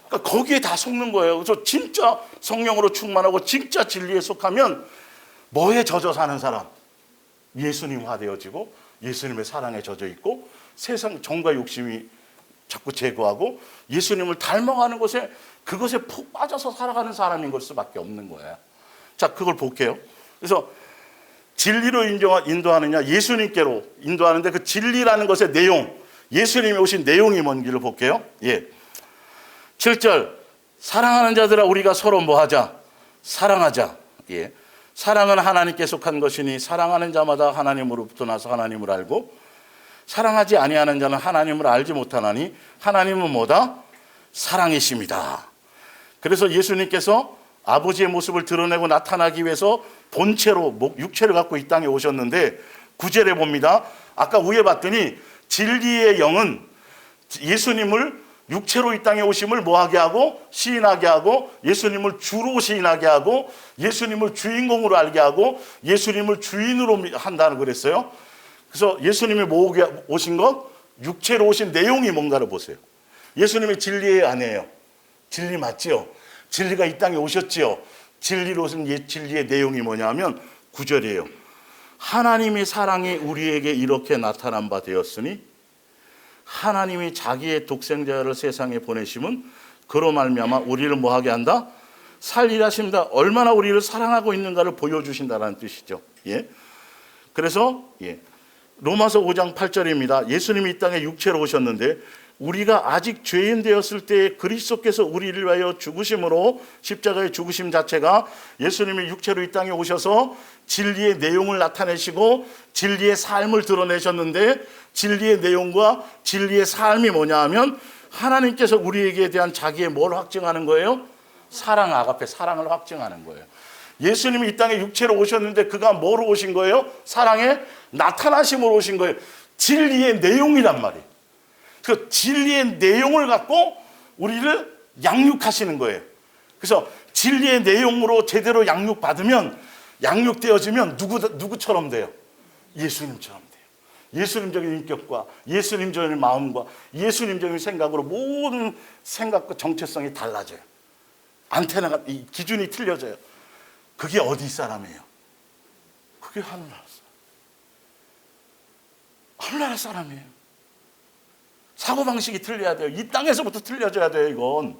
그러니까 거기에 다 속는 거예요. 그래서 진짜 성령으로 충만하고 진짜 진리에 속하면 뭐에 젖어 사는 사람? 예수님화 되어지고 예수님의 사랑에 젖어 있고, 세상 정과 욕심이 자꾸 제거하고 예수님을 닮아가는 것에, 그것에 푹 빠져서 살아가는 사람인 걸 수밖에 없는 거예요. 자, 그걸 볼게요. 그래서 진리로 인도하느냐, 예수님께로 인도하는데 그 진리라는 것의 내용, 예수님이 오신 내용이 뭔지를 볼게요. 7절, 사랑하는 자들아 우리가 서로 뭐하자? 사랑하자. 사랑은 하나님께 속한 것이니 사랑하는 자마다 하나님으로부터 나서 하나님을 알고, 사랑하지 아니하는 자는 하나님을 알지 못하나니 하나님은 뭐다? 사랑이십니다. 그래서 예수님께서 아버지의 모습을 드러내고 나타나기 위해서 본체로 육체를 갖고 이 땅에 오셨는데 9절에 봅니다. 아까 위에 봤더니 진리의 영은 예수님을 육체로 이 땅에 오심을 뭐하게 하고 시인하게 하고 예수님을 주로 시인하게 하고 예수님을 주인공으로 알게 하고 예수님을 주인으로 한다는 그랬어요. 그래서 예수님이 뭐하게 오신 것? 육체로 오신 내용이 뭔가를 보세요. 예수님이 진리예요, 아니에요? 진리 맞지요? 진리가 이 땅에 오셨지요? 진리로 오신 진리의 내용이 뭐냐면 9절이에요. 하나님의 사랑이 우리에게 이렇게 나타난 바 되었으니 하나님이 자기의 독생자를 세상에 보내심은 그로 말미암아 우리를 뭐하게 한다? 살리라 하십니다. 얼마나 우리를 사랑하고 있는가를 보여주신다는 뜻이죠. 예. 그래서 로마서 5장 8절입니다. 예수님이 이 땅에 육체로 오셨는데 우리가 아직 죄인 되었을 때 그리스도께서 우리를 위하여 죽으심으로 십자가의 죽으심 자체가 예수님이 육체로 이 땅에 오셔서 진리의 내용을 나타내시고 진리의 삶을 드러내셨는데 진리의 내용과 진리의 삶이 뭐냐 하면 하나님께서 우리에게 대한 자기의 뭘 확증하는 거예요? 사랑, 아가페 사랑을 확증하는 거예요. 예수님이 이 땅에 육체로 오셨는데 그가 뭐로 오신 거예요? 사랑의 나타나심으로 오신 거예요. 진리의 내용이란 말이에요. 그 진리의 내용을 갖고 우리를 양육하시는 거예요. 그래서 진리의 내용으로 제대로 양육받으면 양육되어지면 누구처럼 돼요? 예수님처럼 돼요. 예수님적인 인격과 예수님적인 마음과 예수님적인 생각으로 모든 생각과 정체성이 달라져요. 안테나가 이 기준이 틀려져요. 그게 어디 사람이에요? 그게 하늘나라 사람. 하늘나라 사람이에요. 사고방식이 틀려야 돼요. 이 땅에서부터 틀려져야 돼요. 이건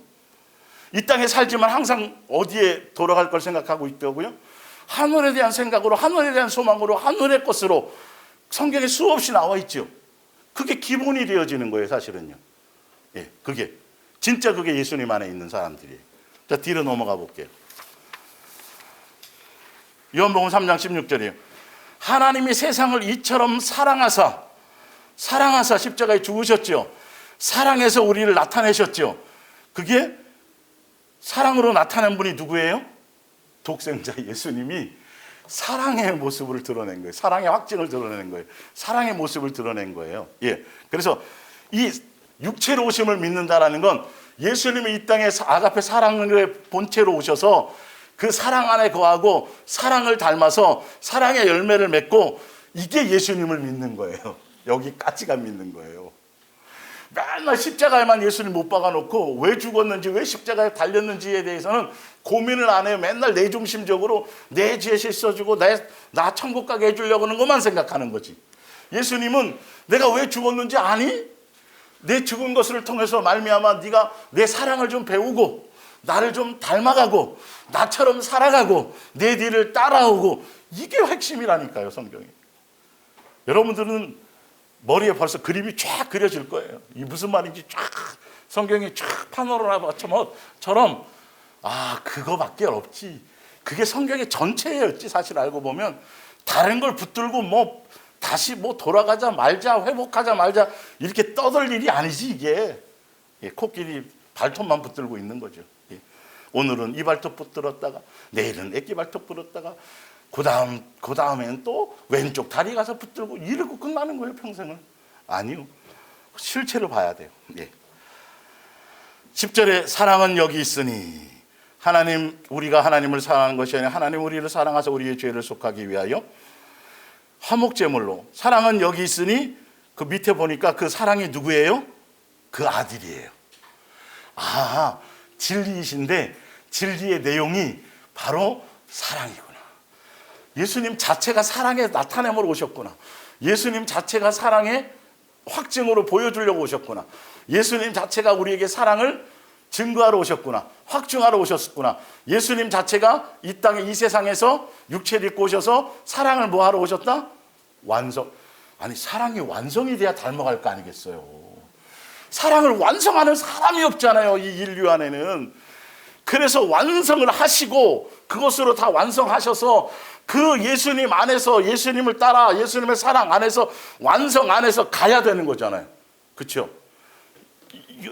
이 땅에 살지만 항상 어디에 돌아갈 걸 생각하고 있다고요? 하늘에 대한 생각으로, 하늘에 대한 소망으로, 하늘의 것으로 성경에 수없이 나와 있죠. 그게 기본이 되어지는 거예요. 사실은요. 예, 그게 진짜 그게 예수님 안에 있는 사람들이에요. 자, 뒤로 넘어가 볼게요. 요한복음 3장 16절이에요. 하나님이 세상을 이처럼 사랑하사 십자가에 죽으셨죠. 사랑해서 우리를 나타내셨죠. 그게 사랑으로 나타낸 분이 누구예요? 독생자 예수님이 사랑의 모습을 드러낸 거예요. 사랑의 확증을 드러낸 거예요. 사랑의 모습을 드러낸 거예요. 예. 그래서 이 육체로 오심을 믿는다라는 건 예수님이 이 땅에 아가페 사랑의 본체로 오셔서 그 사랑 안에 거하고 사랑을 닮아서 사랑의 열매를 맺고 이게 예수님을 믿는 거예요. 여기까지가 믿는 거예요. 맨날 십자가에만 예수님 못 박아놓고 왜 죽었는지 왜 십자가에 달렸는지에 대해서는 고민을 안 해요. 맨날 내중심적으로 내 죄 씻어주고 나 천국 가게 해주려고 하는 것만 생각하는 거지. 예수님은 내가 왜 죽었는지 아니? 내 죽은 것을 통해서 말미암아 네가 내 사랑을 좀 배우고 나를 좀 닮아가고 나처럼 살아가고 내 뒤를 따라오고 이게 핵심이라니까요. 성경이. 여러분들은 머리에 벌써 그림이 쫙 그려질 거예요. 이 무슨 말인지 쫙 성경이 쫙 파노라마처럼 그거밖에 없지. 그게 성경의 전체였지. 사실 알고 보면 다른 걸 붙들고 다시 돌아가자 말자 회복하자 말자 이렇게 떠들 일이 아니지 이게. 코끼리 발톱만 붙들고 있는 거죠. 오늘은 이 발톱 붙들었다가 내일은 애기 발톱 붙들었다가 그 다음에는 또 왼쪽 다리 가서 붙들고 이러고 끝나는 거예요. 평생을. 아니요. 실체를 봐야 돼요. 10절에 사랑은 여기 있으니 우리가 하나님을 사랑하는 것이 아니라 하나님 우리를 사랑하사 우리의 죄를 속하기 위하여 화목제물로 사랑은 여기 있으니 그 밑에 보니까 그 사랑이 누구예요? 그 아들이에요. 진리이신데 진리의 내용이 바로 사랑이구나. 예수님 자체가 사랑의 나타냄으로 오셨구나. 예수님 자체가 사랑의 확증으로 보여주려고 오셨구나. 예수님 자체가 우리에게 사랑을 증거하러 오셨구나. 확증하러 오셨구나. 예수님 자체가 이 땅에 이 세상에서 육체를 입고 오셔서 사랑을 뭐하러 오셨다? 사랑이 완성이 돼야 닮아갈 거 아니겠어요. 사랑을 완성하는 사람이 없잖아요. 이 인류 안에는. 그래서 완성을 하시고 그것으로 다 완성하셔서 그 예수님 안에서 예수님을 따라 예수님의 사랑 안에서 완성 안에서 가야 되는 거잖아요. 그렇죠?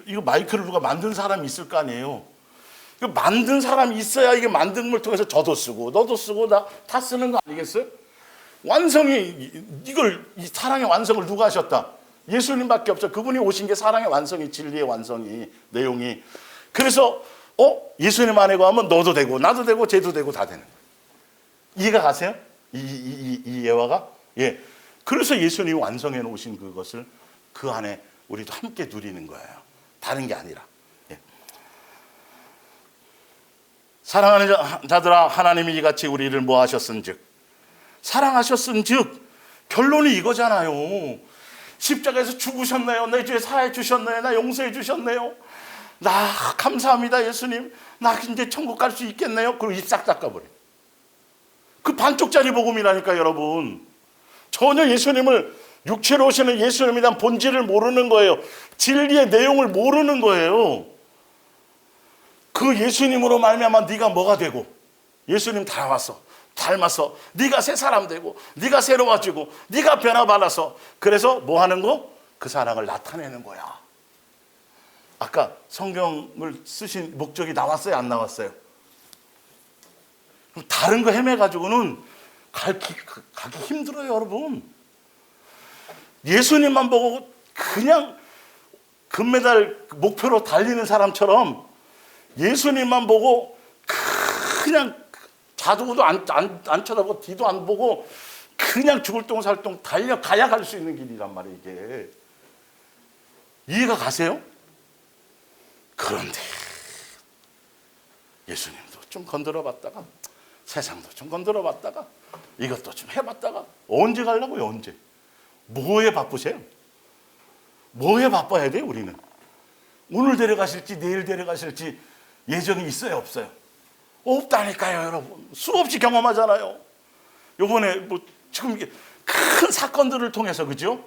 이거 마이크를 누가 만든 사람이 있을 거 아니에요. 이거 만든 사람이 있어야 이게 만든 걸 통해서 저도 쓰고 너도 쓰고 다 쓰는 거 아니겠어요? 완성이 이 사랑의 완성을 누가 하셨다? 예수님밖에 없죠. 그분이 오신 게 사랑의 완성이, 진리의 완성이, 내용이. 그래서 예수님 안에 거하면 너도 되고 나도 되고 쟤도 되고 다 되는 거예요. 이해가 가세요? 이 예화가? 예. 그래서 예수님이 완성해 놓으신 그것을 그 안에 우리도 함께 누리는 거예요. 다른 게 아니라. 예. 사랑하는 자들아, 하나님이 이같이 우리를 뭐 하셨은즉, 사랑하셨은즉, 결론이 이거잖아요. 십자가에서 죽으셨네요. 내 죄 사해 주셨네요. 나 용서해 주셨네요. 나 감사합니다 예수님. 나 이제 천국 갈 수 있겠네요. 그리고 입 싹 닦아버려. 그 반쪽짜리 복음이라니까 여러분. 전혀 예수님을, 육체로 오시는 예수님에 대한 본질을 모르는 거예요. 진리의 내용을 모르는 거예요. 그 예수님으로 말미암아 네가 뭐가 되고, 예수님 닮았어, 네가 새 사람 되고, 네가 새로워지고, 네가 변화받아서, 그래서 뭐 하는 거? 그 사랑을 나타내는 거야. 아까 성경을 쓰신 목적이 나왔어요, 안 나왔어요? 다른 거 헤매가지고는 가기 힘들어요, 여러분. 예수님만 보고 그냥 금메달 목표로 달리는 사람처럼 예수님만 보고 그냥 자두고도 안 쳐다보고 뒤도 안 보고 그냥 죽을 똥살똥 달려가야 갈 수 있는 길이란 말이에요, 이게. 이해가 가세요? 그런데 예수님도 좀 건드려 봤다가, 세상도 좀 건드려 봤다가, 이것도 좀 해봤다가, 언제 가려고요, 언제? 뭐에 바쁘세요? 뭐에 바빠야 돼요, 우리는? 오늘 데려가실지 내일 데려가실지 예정이 있어요, 없어요? 없다니까요, 여러분. 수없이 경험하잖아요. 요번에 뭐 지금 이게 큰 사건들을 통해서, 그죠?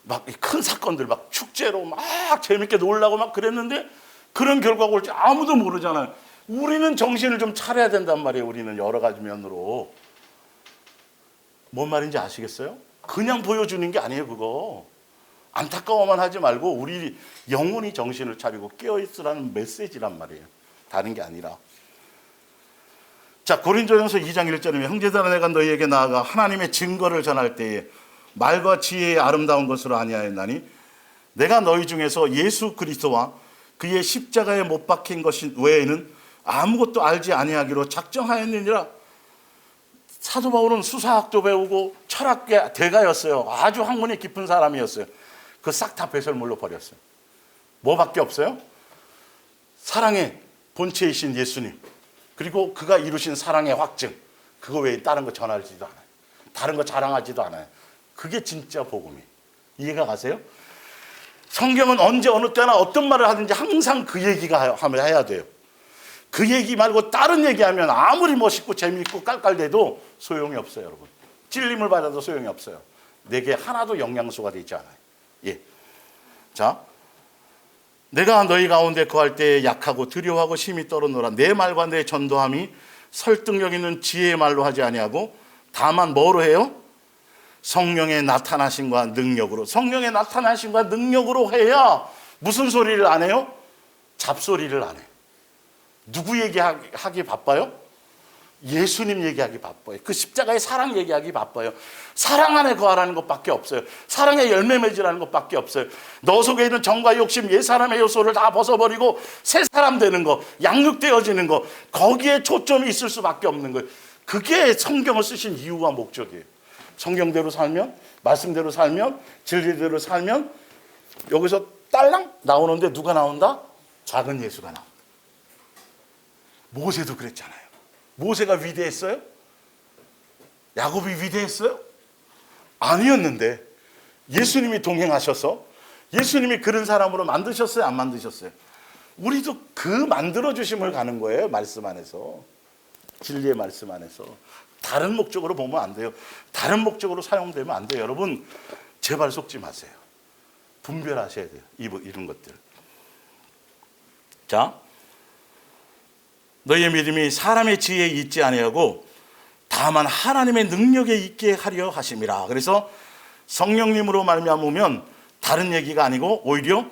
막 큰 사건들, 막 축제로 막 재밌게 놀라고 막 그랬는데 그런 결과가 올지 아무도 모르잖아요. 우리는 정신을 좀 차려야 된단 말이에요. 우리는 여러 가지 면으로. 뭔 말인지 아시겠어요? 그냥 보여주는 게 아니에요, 그거. 안타까워만 하지 말고 우리 영혼이 정신을 차리고 깨어있으라는 메시지란 말이에요. 다른 게 아니라. 자, 고린도전서 2장 1절에 형제들아 내가 너희에게 나아가 하나님의 증거를 전할 때에 말과 지혜의 아름다운 것으로 아니하였나니 내가 너희 중에서 예수 그리스도와 그의 십자가에 못 박힌 것 외에는 아무것도 알지 아니하기로 작정하였느니라. 사도 바울은 수사학도 배우고 철학계 대가였어요. 아주 학문이 깊은 사람이었어요. 그 싹 다 배설물로 버렸어요. 뭐밖에 없어요? 사랑의 본체이신 예수님, 그리고 그가 이루신 사랑의 확증, 그거 외에 다른 거 전하지도 않아요. 다른 거 자랑하지도 않아요. 그게 진짜 복음이에요. 이해가 가세요? 성경은 언제 어느 때나 어떤 말을 하든지 항상 그 얘기가 해야 돼요. 그 얘기 말고 다른 얘기하면 아무리 멋있고 재미있고 깔깔대도 소용이 없어요, 여러분. 찔림을 받아도 소용이 없어요. 내게 하나도 영양소가 되지 않아요. 예. 자, 내가 너희 가운데 거할 때 약하고 두려워하고 심히 떨어노라. 내 말과 내 전도함이 설득력 있는 지혜의 말로 하지 아니하고 다만 뭐로 해요? 성령의 나타나심과 능력으로. 성령의 나타나심과 능력으로 해야 무슨 소리를 안 해요? 잡소리를 안 해요. 누구 얘기하기 바빠요? 예수님 얘기하기 바빠요. 그 십자가의 사랑 얘기하기 바빠요. 사랑 안에 거하라는 것밖에 없어요. 사랑의 열매 맺으라는 것밖에 없어요. 너 속에 있는 정과 욕심, 옛사람의 요소를 다 벗어버리고 새 사람 되는 거, 양육되어지는 거, 거기에 초점이 있을 수밖에 없는 거예요. 그게 성경을 쓰신 이유와 목적이에요. 성경대로 살면, 말씀대로 살면, 진리대로 살면 여기서 딸랑 나오는데 누가 나온다? 작은 예수가 나온다. 모세도 그랬잖아요. 모세가 위대했어요? 야곱이 위대했어요? 아니었는데 예수님이 동행하셔서 예수님이 그런 사람으로 만드셨어요? 안 만드셨어요? 우리도 그 만들어주심을 가는 거예요. 말씀 안에서. 진리의 말씀 안에서. 다른 목적으로 보면 안 돼요. 다른 목적으로 사용되면 안 돼요. 여러분 제발 속지 마세요. 분별하셔야 돼요. 이런 것들. 자, 너희의 믿음이 사람의 지혜에 있지 아니하고 다만 하나님의 능력에 있게 하려 하심이라. 그래서 성령님으로 말미암으면 다른 얘기가 아니고 오히려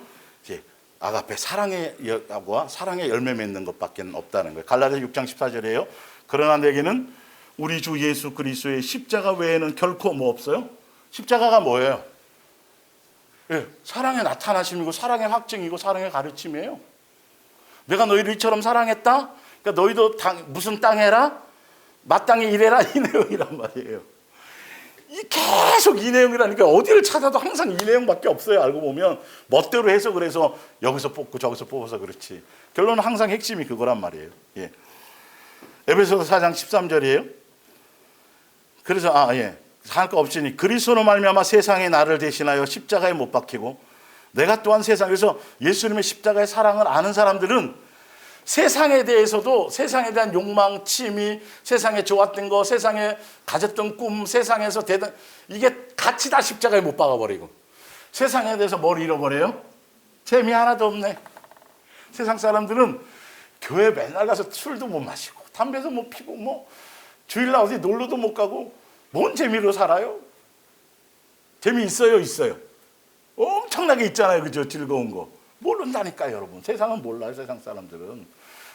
이제 아가페, 사랑의 여와 사랑의 열매 맺는 것밖에 없다는 거예요. 갈라디아 6장 14절이에요. 그러나 내게는 우리 주 예수 그리스도의 십자가 외에는 결코 뭐 없어요? 십자가가 뭐예요? 예, 사랑의 나타나심이고 사랑의 확증이고 사랑의 가르침이에요. 내가 너희를 이처럼 사랑했다? 그러니까 너희도 무슨 땅 해라? 마땅히 일해라, 이 내용이란 말이에요. 계속 이 내용이라니까 어디를 찾아도 항상 이 내용밖에 없어요. 알고 보면 멋대로 해석을 해서 여기서 뽑고 저기서 뽑아서 그렇지. 결론은 항상 핵심이 그거란 말이에요. 예. 에베소서 4장 13절이에요. 그래서 할 거 없으니 그리스도로 말미암아 세상에 나를 대신하여 십자가에 못 박히고 내가 또한 세상에서 예수님의 십자가의 사랑을 아는 사람들은 세상에 대해서도 세상에 대한 욕망, 취미, 세상에 좋았던 거, 세상에 가졌던 꿈, 세상에서 이게 같이 다 십자가에 못 박아버리고 세상에 대해서 뭘 잃어버려요? 재미 하나도 없네. 세상 사람들은 교회 맨날 가서 술도 못 마시고 담배도 못 피고 뭐 주일날 어디 놀러도 못 가고 뭔 재미로 살아요? 재미 있어요? 있어요. 엄청나게 있잖아요. 그죠? 즐거운 거. 모른다니까요, 여러분. 세상은 몰라요, 세상 사람들은.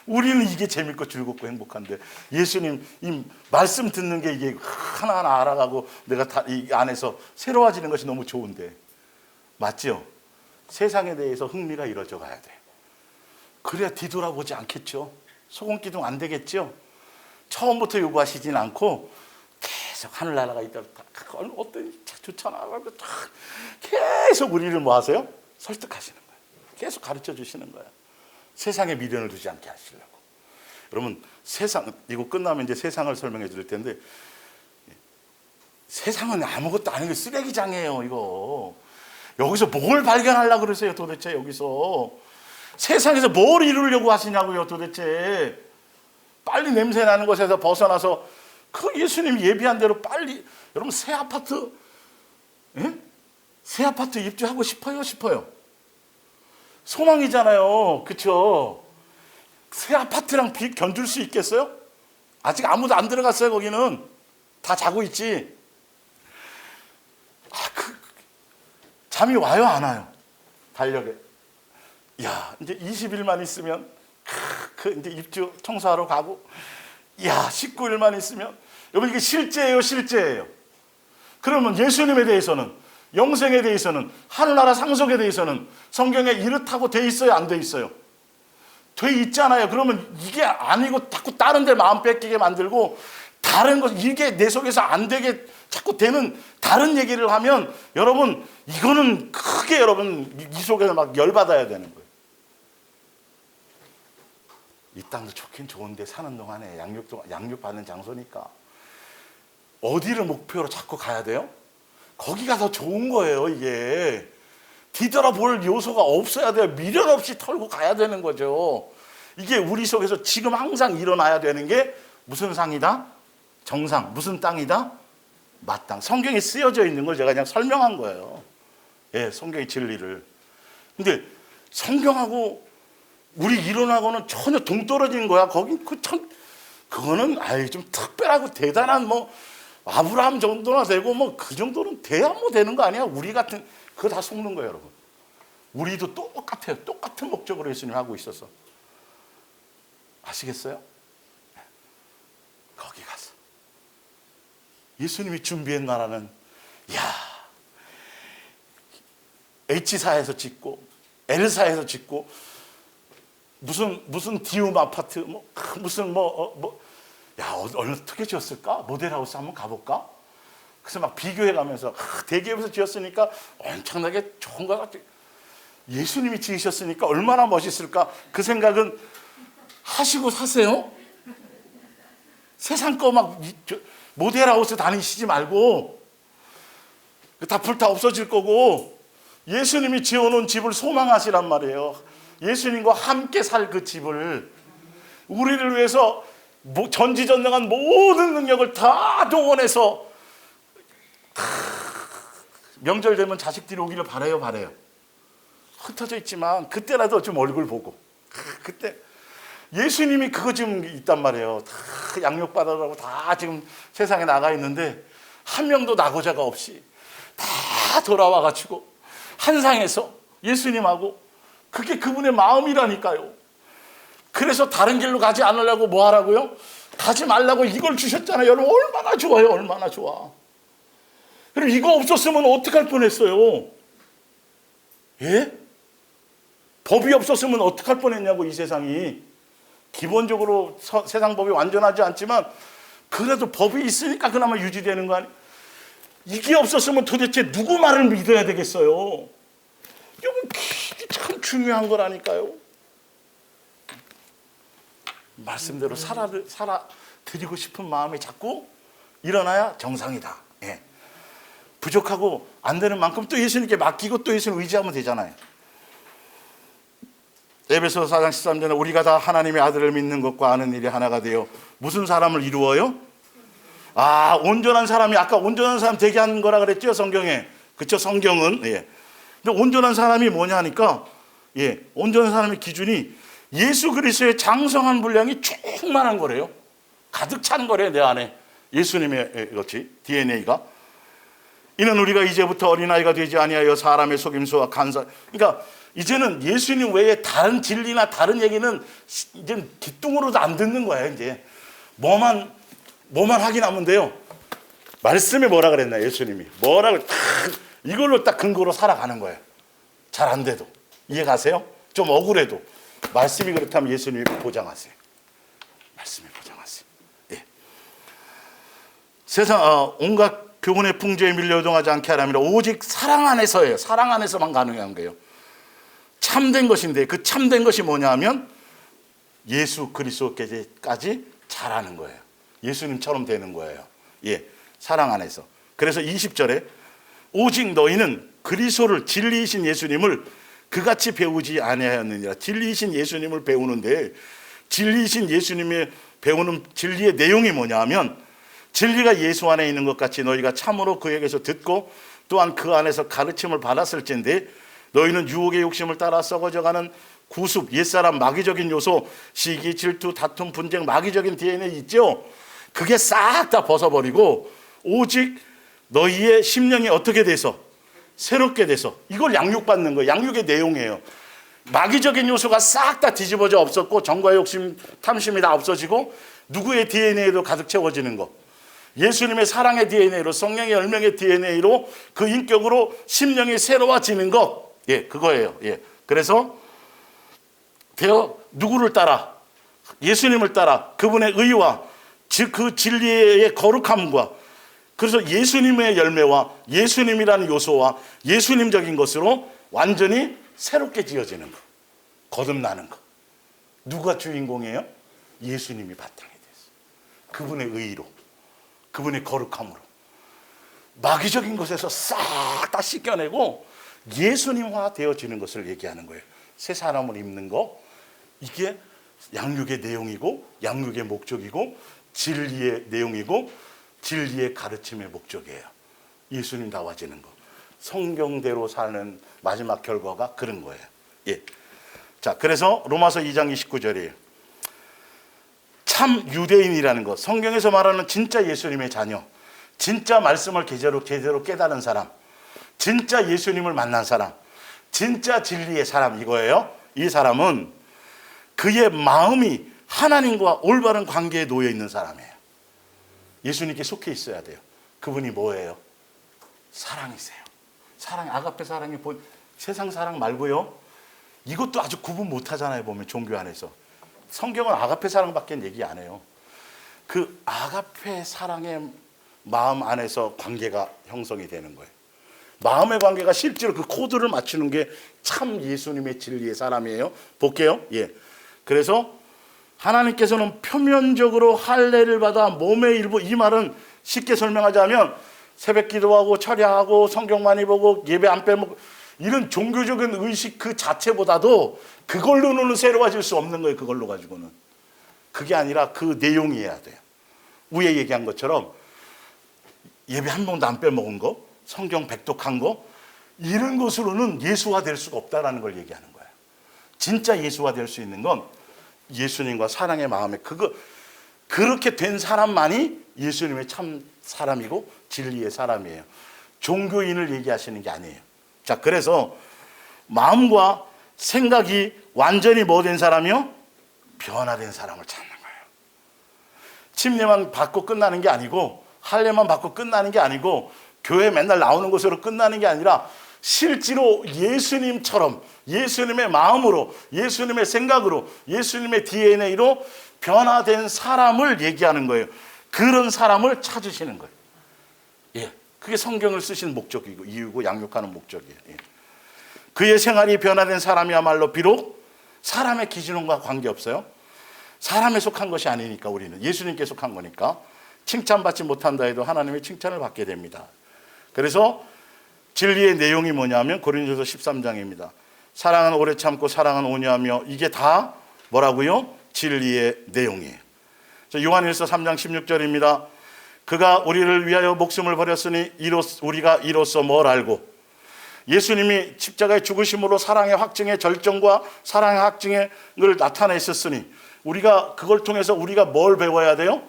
우리는 이게 재밌고 즐겁고 행복한데 예수님 이 말씀 듣는 게 이게 하나하나 알아가고 내가 다 이 안에서 새로워지는 것이 너무 좋은데 맞죠? 세상에 대해서 흥미가 이루어져 가야 돼. 그래야 뒤돌아보지 않겠죠. 소금기둥 안 되겠죠. 처음부터 요구하시진 않고 계속 하늘나라가 있다. 어떤 좋잖아. 계속 우리를 뭐 하세요? 설득하시는 거예요. 계속 가르쳐 주시는 거예요. 세상에 미련을 두지 않게 하시려고. 여러분 세상 이거 끝나면 이제 세상을 설명해 드릴 텐데 세상은 아무것도 아닌 게 쓰레기장이에요. 이거 여기서 뭘 발견하려고 그러세요 도대체. 여기서 세상에서 뭘 이루려고 하시냐고요 도대체. 빨리 냄새 나는 곳에서 벗어나서 그 예수님이 예비한 대로 빨리 여러분 새 아파트 새 아파트 입주하고 싶어요. 소망이잖아요. 그렇죠? 새 아파트랑 견줄 수 있겠어요? 아직 아무도 안 들어갔어요. 거기는 다 자고 있지. 잠이 와요 안 와요? 달력에. 야 이제 20일만 있으면 이제 입주 청소하러 가고. 야 19일만 있으면. 여러분 이게 실제예요. 그러면 예수님에 대해서는 영생에 대해서는 하늘나라 상속에 대해서는 성경에 이렇다고 돼 있어요? 안 돼 있어요? 돼 있잖아요. 그러면 이게 아니고 자꾸 다른 데 마음 뺏기게 만들고 다른 것 이게 내 속에서 안 되게 자꾸 되는 다른 얘기를 하면 여러분 이거는 크게 여러분 이 속에서 막 열받아야 되는 거예요. 이 땅도 좋긴 좋은데 사는 동안에 양육 받는 장소니까 어디를 목표로 자꾸 가야 돼요? 거기가 더 좋은 거예요. 이게 뒤돌아볼 요소가 없어야 돼요. 미련 없이 털고 가야 되는 거죠. 이게 우리 속에서 지금 항상 일어나야 되는 게 무슨 상이다? 정상. 무슨 땅이다? 마땅. 성경에 쓰여져 있는 걸 제가 그냥 설명한 거예요. 예, 성경의 진리를. 근데 성경하고 우리 이론하고는 전혀 동떨어진 거야. 거긴 그거는 좀 특별하고 대단한 뭐 아브라함 정도나 되고 뭐 그 정도는 돼야 뭐 되는 거 아니야? 우리 같은 그거 다 속는 거예요, 여러분. 우리도 똑같아요. 똑같은 목적으로 예수님 하고 있어서. 아시겠어요? 거기 가서 예수님이 준비한 나라는 H사에서 짓고 L사에서 짓고 무슨 디움 아파트 어떻게 지었을까? 모델하우스 한번 가볼까? 그래서 막 비교해가면서 대기업에서 지었으니까 엄청나게 좋은 것 같아. 예수님이 지으셨으니까 얼마나 멋있을까? 그 생각은 하시고 사세요. 세상 거 막 모델하우스 다니시지 말고 다 불타 없어질 거고 예수님이 지어놓은 집을 소망하시란 말이에요. 예수님과 함께 살 그 집을 우리를 위해서 전지전능한 모든 능력을 다 동원해서 명절 되면 자식들이 오기를 바라요. 흩어져 있지만 그때라도 좀 얼굴 보고 그때 예수님이 그거 지금 있단 말이에요. 다 양육받으라고 다 지금 세상에 나가 있는데 한 명도 낙오자가 없이 다 돌아와가지고 한 상에서 예수님하고 그게 그분의 마음이라니까요. 그래서 다른 길로 가지 않으려고 뭐 하라고요? 가지 말라고 이걸 주셨잖아요. 여러분 얼마나 좋아요. 얼마나 좋아. 그럼 이거 없었으면 어떡할 뻔했어요? 예? 법이 없었으면 어떡할 뻔했냐고. 이 세상이 기본적으로 세상 법이 완전하지 않지만 그래도 법이 있으니까 그나마 유지되는 거 아니에요? 이게 없었으면 도대체 누구 말을 믿어야 되겠어요? 이건 참 중요한 거라니까요. 말씀대로 살아드리고 싶은 마음이 자꾸 일어나야 정상이다. 예. 부족하고 안 되는 만큼 또 예수님께 맡기고 또 예수님 의지하면 되잖아요. 에베소 4장 13절에 우리가 다 하나님의 아들을 믿는 것과 아는 일이 하나가 되어 무슨 사람을 이루어요? 온전한 사람이, 아까 온전한 사람 되게 하는 거라 그랬죠, 성경에. 그쵸, 성경은. 예. 근데 온전한 사람이 뭐냐 하니까, 예, 온전한 사람의 기준이 예수 그리스도의 장성한 분량이 충만한 거래요. 가득 찬 거래요, 내 안에. 예수님의 그렇지, DNA가. 이는 우리가 이제부터 어린아이가 되지 아니하여 사람의 속임수와 간사. 그러니까 이제는 예수님 외에 다른 진리나 다른 얘기는 이제 뒷뚱으로도 안 듣는 거예요. 이제 뭐만 확인하면 돼요. 말씀에 뭐라 그랬나, 예수님이 뭐라고 딱 이걸로 딱 근거로 살아가는 거예요. 잘 안 돼도. 이해 가세요? 좀 억울해도 말씀이 그렇다면 예수님이 보장하세요. 말씀이 보장하세요. 예. 세상 온갖 교훈의 풍조에 밀려 요동하지 않게 하라면 오직 사랑 안에서예요. 사랑 안에서만 가능한 거예요. 참된 것인데 그 참된 것이 뭐냐 하면 예수 그리스도께까지 잘하는 거예요. 예수님처럼 되는 거예요. 예, 사랑 안에서. 그래서 20절에 오직 너희는 그리스도를 진리이신 예수님을 그같이 배우지 아니하였느니라. 진리이신 예수님을 배우는데 진리이신 예수님의 배우는 진리의 내용이 뭐냐 하면 진리가 예수 안에 있는 것 같이 너희가 참으로 그에게서 듣고 또한 그 안에서 가르침을 받았을진데 너희는 유혹의 욕심을 따라 썩어져가는 구습, 옛사람, 마귀적인 요소, 시기, 질투, 다툼, 분쟁, 마귀적인 DNA 있죠? 그게 싹 다 벗어버리고 오직 너희의 심령이 어떻게 돼서? 새롭게 돼서. 이걸 양육받는 거예요. 양육의 내용이에요. 마귀적인 요소가 싹 다 뒤집어져 없었고 정과의 욕심, 탐심이 다 없어지고 누구의 DNA로 가득 채워지는 거. 예수님의 사랑의 DNA로, 성령의 열명의 DNA로 그 인격으로 심령이 새로워지는 것. 예, 그거예요. 예. 그래서 누구를 따라? 예수님을 따라 그분의 의와 즉 그 진리의 거룩함과 그래서 예수님의 열매와 예수님이라는 요소와 예수님적인 것으로 완전히 새롭게 지어지는 거. 거듭나는 거. 누가 주인공이에요? 예수님이 바탕이 됐어요. 그분의 의로, 그분의 거룩함으로. 마귀적인 것에서 싹 다 씻겨내고 예수님화 되어지는 것을 얘기하는 거예요. 새 사람을 입는 거. 이게 양육의 내용이고 양육의 목적이고 진리의 내용이고 진리의 가르침의 목적이에요. 예수님 나와지는 거. 성경대로 사는 마지막 결과가 그런 거예요. 예. 자, 그래서 로마서 2장 29절이에요. 참 유대인이라는 것. 성경에서 말하는 진짜 예수님의 자녀. 진짜 말씀을 제대로 깨달은 사람. 진짜 예수님을 만난 사람. 진짜 진리의 사람 이거예요. 이 사람은 그의 마음이 하나님과 올바른 관계에 놓여 있는 사람이에요. 예수님께 속해 있어야 돼요. 그분이 뭐예요? 사랑이세요. 사랑, 아가페 사랑이 세상 사랑 말고요. 이것도 아주 구분 못 하잖아요. 보면 종교 안에서. 성경은 아가페 사랑밖에 얘기 안 해요. 그 아가페 사랑의 마음 안에서 관계가 형성이 되는 거예요. 마음의 관계가 실제로 그 코드를 맞추는 게 참 예수님의 진리의 사람이에요. 볼게요. 예. 그래서 하나님께서는 표면적으로 할례를 받아 몸의 일부, 이 말은 쉽게 설명하자면 새벽 기도하고 철야하고 성경 많이 보고 예배 안 빼먹고 이런 종교적인 의식 그 자체보다도 그걸로는 새로워질 수 없는 거예요. 그걸로 가지고는. 그게 아니라 그 내용이어야 돼요. 위에 얘기한 것처럼 예배 한 번도 안 빼먹은 거, 성경 백독한 거, 이런 것으로는 예수화 될 수가 없다라는 걸 얘기하는 거예요. 진짜 예수화 될 수 있는 건 예수님과 사랑의 마음에 그렇게 된 사람만이 예수님의 참 사람이고 진리의 사람이에요. 종교인을 얘기하시는 게 아니에요. 자, 그래서 마음과 생각이 완전히 뭐 된 사람이요? 변화된 사람을 찾는 거예요. 침례만 받고 끝나는 게 아니고, 할례만 받고 끝나는 게 아니고, 교회 맨날 나오는 것으로 끝나는 게 아니라 실제로 예수님처럼, 예수님의 마음으로, 예수님의 생각으로, 예수님의 DNA로 변화된 사람을 얘기하는 거예요. 그런 사람을 찾으시는 거예요. 예, 그게 성경을 쓰신 목적이고 이유고 양육하는 목적이에요. 예. 그의 생활이 변화된 사람이야말로 비록 사람의 기준과 관계없어요. 사람에 속한 것이 아니니까, 우리는 예수님께 속한 거니까 칭찬받지 못한다 해도 하나님의 칭찬을 받게 됩니다. 그래서 진리의 내용이 뭐냐면 고린도서 13장입니다. 사랑은 오래 참고 사랑은 온유하며, 이게 다 뭐라고요? 진리의 내용이에요. 요한일서 3장 16절입니다. 그가 우리를 위하여 목숨을 버렸으니 우리가 이로써 뭘 알고, 예수님이 십자가의 죽으심으로 사랑의 확증의 절정과 사랑의 확증을 나타내셨으니 우리가 그걸 통해서 우리가 뭘 배워야 돼요?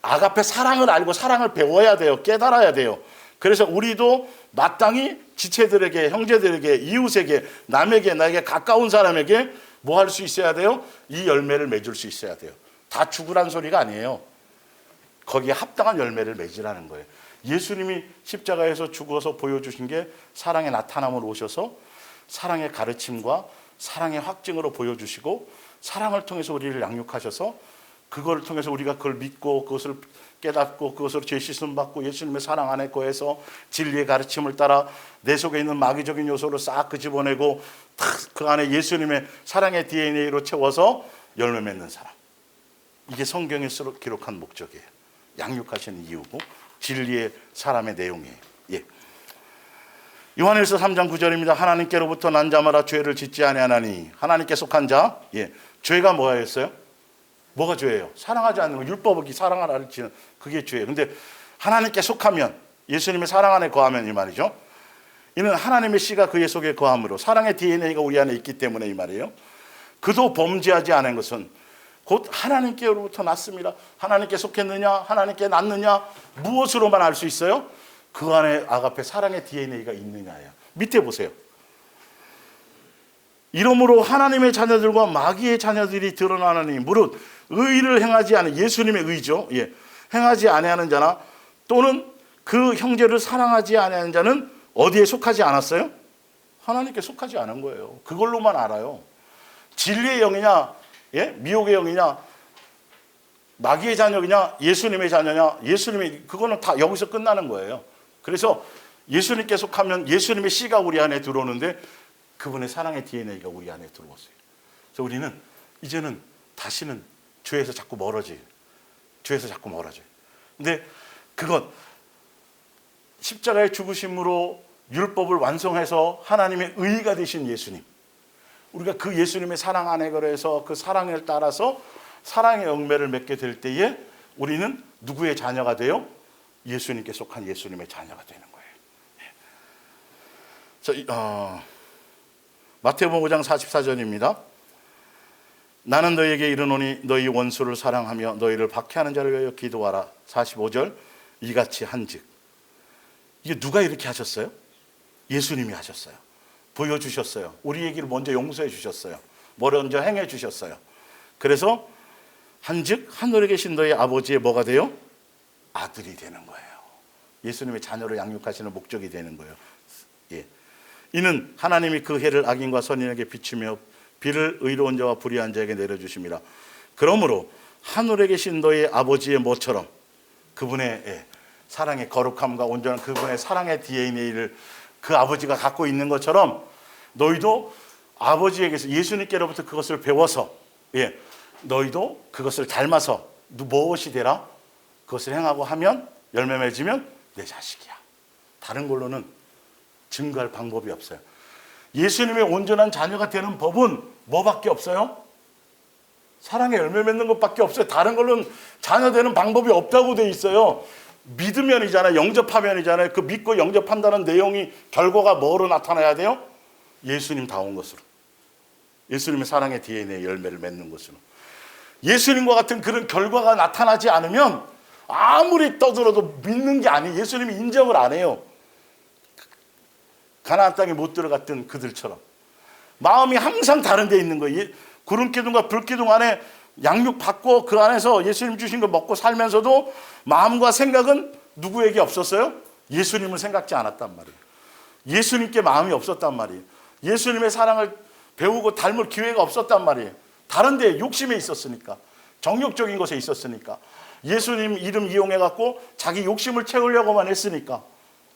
아가페 사랑을 알고 사랑을 배워야 돼요. 깨달아야 돼요. 그래서 우리도 마땅히 지체들에게, 형제들에게, 이웃에게, 남에게, 나에게 가까운 사람에게 뭐 할 수 있어야 돼요? 이 열매를 맺을 수 있어야 돼요. 다 죽으란 소리가 아니에요. 거기에 합당한 열매를 맺으라는 거예요. 예수님이 십자가에서 죽어서 보여주신 게 사랑의 나타남으로 오셔서 사랑의 가르침과 사랑의 확증으로 보여주시고, 사랑을 통해서 우리를 양육하셔서 그걸 통해서 우리가 그걸 믿고 그것을 깨닫고 그것으로 죄 씻음 받고 예수님의 사랑 안에 거해서 진리의 가르침을 따라 내 속에 있는 마귀적인 요소를 싹 끄집어내고 그 안에 예수님의 사랑의 DNA로 채워서 열매 맺는 사람. 이게 성경에 기록한 목적이에요. 양육하시는 이유고 진리의 사람의 내용이에요. 예. 요한일서 3장 9절입니다. 하나님께로부터 난 자마다 죄를 짓지 아니하나니, 하나님께 속한 자, 예, 죄가 뭐였어요? 뭐가 죄예요? 사랑하지 않는 거, 율법이 사랑을 알지는 그게 죄예요. 근데 하나님께 속하면, 예수님의 사랑 안에 거하면 이 말이죠. 이는 하나님의 씨가 그의 속에 거함으로 사랑의 DNA가 우리 안에 있기 때문에 이 말이에요. 그도 범죄하지 않은 것은 곧 하나님께로부터 났습니다. 하나님께 속했느냐, 하나님께 났느냐, 무엇으로만 알 수 있어요? 그 안에 아가페 사랑의 DNA가 있느냐예요. 밑에 보세요. 이러므로 하나님의 자녀들과 마귀의 자녀들이 드러나느니, 무릇 의를 행하지 않은, 예수님의 의죠. 예. 행하지 아니하는 자나 또는 그 형제를 사랑하지 아니하는 자는 어디에 속하지 않았어요? 하나님께 속하지 않은 거예요. 그걸로만 알아요. 진리의 영이냐, 예? 미혹의 영이냐, 마귀의 자녀냐, 예수님의 자녀냐, 예수님이, 그거는 다 여기서 끝나는 거예요. 그래서 예수님께 속하면 예수님의 씨가 우리 안에 들어오는데 그분의 사랑의 DNA가 우리 안에 들어왔어요. 그래서 우리는 이제는 다시는 죄에서 자꾸 멀어져요. 죄에서 자꾸 멀어져요. 근데 그건 십자가의 죽으심으로 율법을 완성해서 하나님의 의가 되신 예수님, 우리가 그 예수님의 사랑 안에 거해서 그 사랑을 따라서 사랑의 열매를 맺게 될 때에 우리는 누구의 자녀가 돼요? 예수님께 속한 예수님의 자녀가 되는 거예요. 마태복음 5장 44절입니다. 나는 너희에게 이르노니 너희 원수를 사랑하며 너희를 박해하는 자를 위하여 기도하라. 45절, 이같이 한즉. 이게 누가 이렇게 하셨어요? 예수님이 하셨어요. 보여주셨어요. 우리 얘기를 먼저 용서해 주셨어요. 먼저 행해 주셨어요. 그래서 한즉 하늘에 계신 너희 아버지의 뭐가 돼요? 아들이 되는 거예요. 예수님의 자녀로 양육하시는 목적이 되는 거예요. 예. 이는 하나님이 그 해를 악인과 선인에게 비추며 비를 의로운 자와 불의한 자에게 내려주심이라. 그러므로 하늘에 계신 너희 아버지의 뭐처럼, 그분의 사랑의 거룩함과 온전한 그분의 사랑의 DNA를 그 아버지가 갖고 있는 것처럼 너희도 아버지에게서, 예수님께로부터 그것을 배워서, 예, 너희도 그것을 닮아서 무엇이 되라? 그것을 행하고 하면, 열매 맺으면 내 자식이야. 다른 걸로는 증거할 방법이 없어요. 예수님의 온전한 자녀가 되는 법은 뭐밖에 없어요? 사랑의 열매 맺는 것밖에 없어요. 다른 걸로는 자녀 되는 방법이 없다고 돼 있어요. 믿으면이잖아요. 영접하면이잖아요. 그 믿고 영접한다는 내용이, 결과가 뭐로 나타나야 돼요? 예수님다운 것으로. 예수님의 사랑의 DNA 열매를 맺는 것으로. 예수님과 같은 그런 결과가 나타나지 않으면 아무리 떠들어도 믿는 게 아니에요. 예수님이 인정을 안 해요. 가나안 땅에 못 들어갔던 그들처럼. 마음이 항상 다른 데 있는 거예요. 구름기둥과 불기둥 안에 양육받고 그 안에서 예수님 주신 거 먹고 살면서도 마음과 생각은 누구에게 없었어요? 예수님을 생각지 않았단 말이에요. 예수님께 마음이 없었단 말이에요. 예수님의 사랑을 배우고 닮을 기회가 없었단 말이에요. 다른 데 욕심에 있었으니까, 정욕적인 것에 있었으니까, 예수님 이름 이용해갖고 자기 욕심을 채우려고만 했으니까.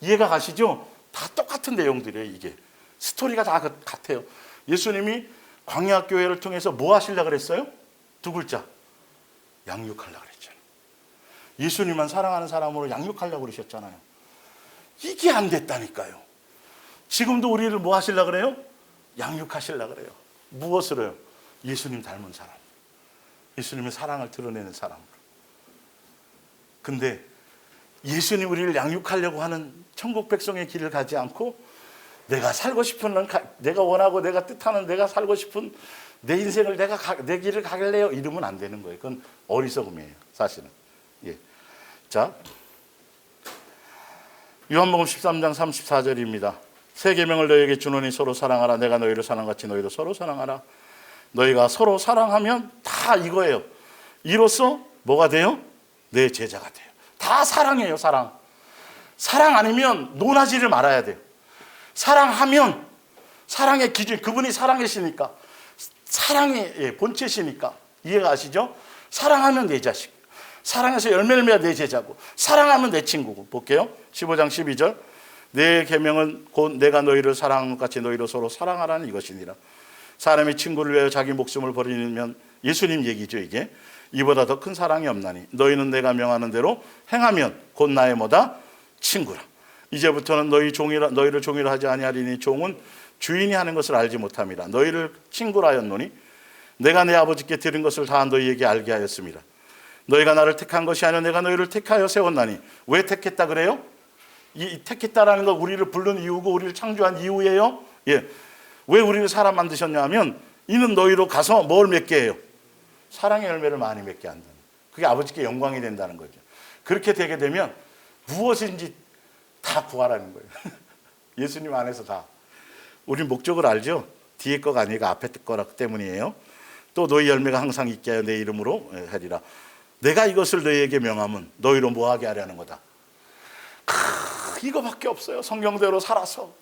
이해가 가시죠? 다 똑같은 내용들이에요. 이게 스토리가 다 같아요. 예수님이 광야 교회를 통해서 뭐 하시려고 그랬어요? 두 글자, 양육하려고 그랬잖아요. 예수님만 사랑하는 사람으로 양육하려고 그러셨잖아요. 이게 안 됐다니까요. 지금도 우리를 뭐 하시려고 그래요? 양육하시려고 그래요. 무엇으로요? 예수님 닮은 사람, 예수님의 사랑을 드러내는 사람으로. 근데 예수님 우리를 양육하려고 하는 천국 백성의 길을 가지 않고 내가 살고 싶은, 내가 원하고 내가 뜻하는, 내가 살고 싶은 내 인생을 내 길을 가길래요, 이러면 안 되는 거예요. 그건 어리석음이에요, 사실은. 예. 자, 요한복음 13장 34절입니다. 새 계명을 너희에게 주노니 서로 사랑하라. 내가 너희를 사랑같이 너희도 서로 사랑하라. 너희가 서로 사랑하면 다 이거예요. 이로써 뭐가 돼요? 내 제자가 돼요. 다 사랑이에요, 사랑. 사랑 아니면 논하지를 말아야 돼요. 사랑하면 사랑의 기준, 그분이 사랑이시니까, 사랑의 본체시니까. 이해가 가시죠? 사랑하면 내 자식, 사랑해서 열매를 맺어야 내 제자고, 사랑하면 내 친구고. 볼게요. 15장 12절. 내 계명은 곧 내가 너희를 사랑한 것 같이 너희로 서로 사랑하라는 이것이니라. 사람이 친구를 위하여 자기 목숨을 버리면, 예수님 얘기죠 이게, 이보다 더 큰 사랑이 없나니 너희는 내가 명하는 대로 행하면 곧 나의 뭐다? 친구라. 이제부터는 너희를 종이라 하지 아니하리니 종은 주인이 하는 것을 알지 못함이라. 너희를 친구라 하였노니 내가 내 아버지께 들은 것을 다 너희에게 알게 하였습니다. 너희가 나를 택한 것이 아니라 내가 너희를 택하여 세웠나니. 왜 택했다 그래요? 이 택했다라는 건 우리를 부른 이유고 우리를 창조한 이유예요. 예. 왜 우리를 사람 만드셨냐 하면 이는 너희로 가서 뭘 맺게 해요? 사랑의 열매를 많이 맺게 한다는, 그게 아버지께 영광이 된다는 거죠. 그렇게 되게 되면 무엇인지 다 구하라는 거예요. 예수님 안에서 다. 우리 목적을 알죠? 뒤에 거가 아니라 앞에 거라 때문이에요. 또 너희 열매가 항상 있게 하여 내 이름으로 하리라. 내가 이것을 너희에게 명하면 너희로 뭐하게 하려는 거다. 이거밖에 없어요. 성경대로 살아서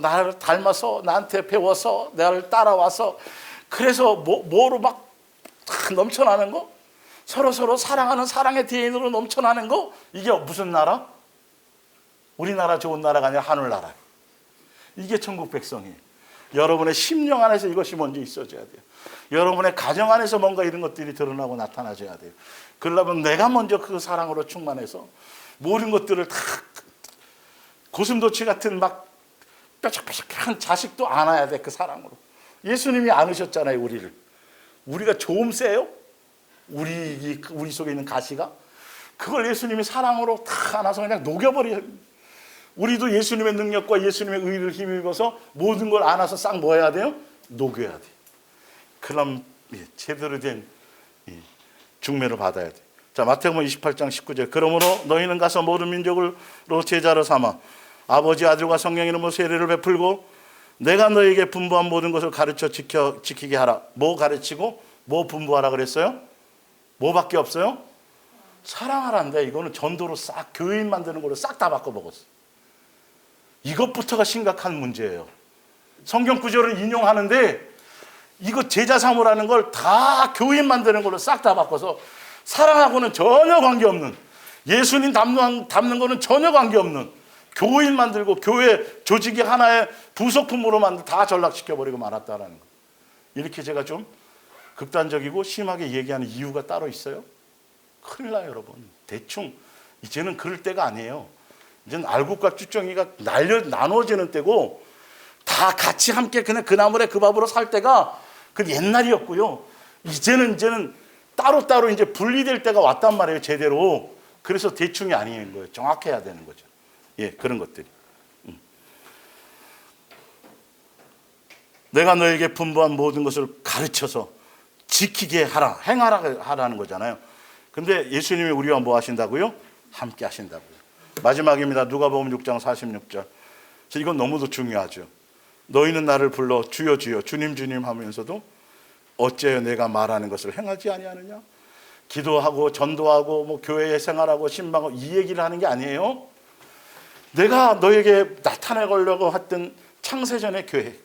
나를 닮아서, 나한테 배워서, 나를 따라와서, 그래서 뭐로 막 넘쳐나는 거, 서로 사랑하는 사랑의 DNA로 넘쳐나는 거, 이게 무슨 나라? 우리나라 좋은 나라가 아니라 하늘나라. 이게 천국 백성이에요. 여러분의 심령 안에서 이것이 먼저 있어져야 돼요. 여러분의 가정 안에서 뭔가 이런 것들이 드러나고 나타나줘야 돼요. 그러려면 내가 먼저 그 사랑으로 충만해서 모든 것들을 다, 고슴도치 같은 막 뾰족뾰족한 자식도 안아야 돼, 그 사랑으로. 예수님이 안으셨잖아요, 우리를. 우리가 좀 세요? 우리 속에 있는 가시가? 그걸 예수님이 사랑으로 다 안아서 그냥 녹여버려요. 우리도 예수님의 능력과 예수님의 의를 힘입어서 모든 걸 안아서 싹 뭐 해야 돼요? 녹여야 돼. 그럼 제대로 된 중매를 받아야 돼. 자, 마태복음 28장 19절. 그러므로 너희는 가서 모든 민족으로 제자로 삼아 아버지, 아들과 성령 이름으로 세례를 베풀고 내가 너희에게 분부한 모든 것을 가르쳐 지키게 하라. 뭐 가르치고 뭐 분부하라 그랬어요? 뭐밖에 없어요? 사랑하란데. 이거는 전도로 싹, 교인 만드는 걸로 싹 다 바꿔먹었어. 이것부터가 심각한 문제예요. 성경 구절을 인용하는데 이거 제자 삼으라는 걸 다 교인 만드는 걸로 싹 다 바꿔서 사랑하고는 전혀 관계없는, 예수님 닮는 거는 전혀 관계없는 교인 만들고 교회 조직이 하나의 부속품으로 다 전락시켜버리고 말았다라는 거. 이렇게 제가 좀 극단적이고 심하게 얘기하는 이유가 따로 있어요? 큰일 나요, 여러분. 대충 이제는 그럴 때가 아니에요. 이제는 알곡과 쭈쩡이가 나눠지는 때고, 다 같이 함께 그냥 그 나물에 그 밥으로 살 때가 그 옛날이었고요. 이제는 따로따로 이제 분리될 때가 왔단 말이에요, 제대로. 그래서 대충이 아닌 거예요. 정확해야 되는 거죠. 예, 그런 것들이. 내가 너에게 분부한 모든 것을 가르쳐서 지키게 하라, 행하라 하라는 거잖아요. 근데 예수님이 우리와 뭐 하신다고요? 함께 하신다고요. 마지막입니다. 누가복음 6장 46절. 이건 너무도 중요하죠. 너희는 나를 불러 주여 주여 주님 주님 하면서도 어째요 내가 말하는 것을 행하지 아니하느냐. 기도하고 전도하고 뭐 교회에 생활하고 신방하고 이 얘기를 하는 게 아니에요. 내가 너에게 나타내려고 했던 창세전의 계획,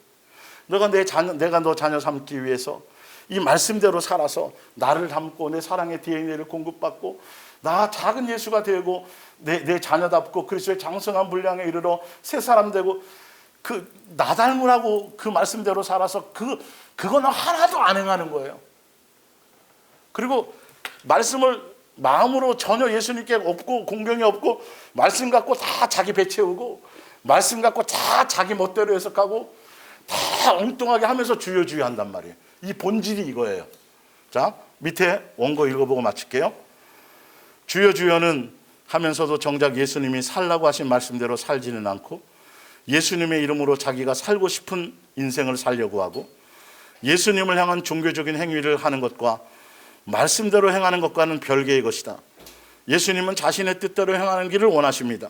내가 너 자녀 삼기 위해서 이 말씀대로 살아서 나를 담고 내 사랑의 DNA를 공급받고 나 작은 예수가 되고 내 자녀답고 그리스도의 장성한 분량에 이르러 새 사람 되고 나 닮으라고 그 말씀대로 살아서 그거는 하나도 안 행하는 거예요. 그리고 말씀을 마음으로 전혀 예수님께 없고 공경이 없고 말씀 갖고 다 자기 배 채우고 말씀 갖고 다 자기 멋대로 해석하고 다 엉뚱하게 하면서 주여 주여 한단 말이에요. 이 본질이 이거예요. 자, 밑에 원고 읽어보고 마칠게요. 주여 주여는 하면서도 정작 예수님이 살라고 하신 말씀대로 살지는 않고 예수님의 이름으로 자기가 살고 싶은 인생을 살려고 하고 예수님을 향한 종교적인 행위를 하는 것과 말씀대로 행하는 것과는 별개의 것이다. 예수님은 자신의 뜻대로 행하는 길을 원하십니다.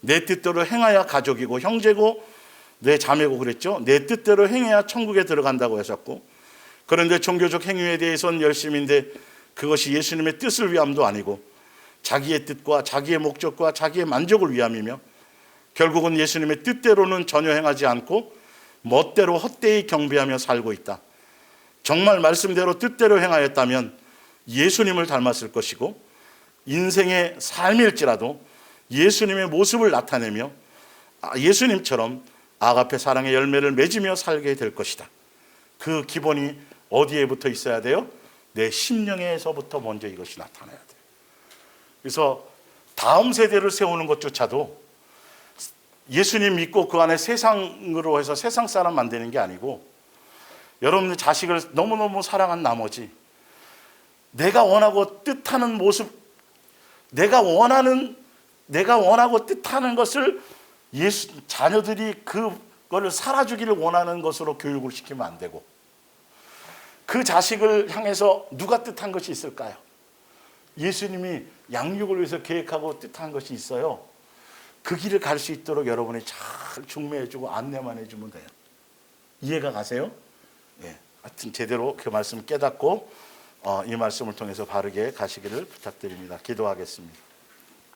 내 뜻대로 행해야 가족이고 형제고 내 자매고 그랬죠. 내 뜻대로 행해야 천국에 들어간다고 하셨고, 그런데 종교적 행위에 대해서는 열심인데 그것이 예수님의 뜻을 위함도 아니고 자기의 뜻과 자기의 목적과 자기의 만족을 위함이며 결국은 예수님의 뜻대로는 전혀 행하지 않고 멋대로 헛되이 경배하며 살고 있다. 정말 말씀대로 뜻대로 행하였다면 예수님을 닮았을 것이고 인생의 삶일지라도 예수님의 모습을 나타내며 예수님처럼 아가페 사랑의 열매를 맺으며 살게 될 것이다. 그 기본이 어디에 붙어 있어야 돼요? 내 심령에서부터 먼저 이것이 나타나야 돼요. 그래서 다음 세대를 세우는 것조차도 예수님 믿고 그 안에 세상으로 해서 세상 사람 만드는 게 아니고 여러분의 자식을 너무너무 사랑한 나머지 내가 원하고 뜻하는 모습, 내가 원하고 뜻하는 것을 자녀들이 그걸 살아주기를 원하는 것으로 교육을 시키면 안 되고 그 자식을 향해서 누가 뜻한 것이 있을까요? 예수님이 양육을 위해서 계획하고 뜻한 것이 있어요. 그 길을 갈 수 있도록 여러분이 잘 중매해주고 안내만 해주면 돼요. 이해가 가세요? 예. 하여튼 제대로 그 말씀을 깨닫고 이 말씀을 통해서 바르게 가시기를 부탁드립니다. 기도하겠습니다.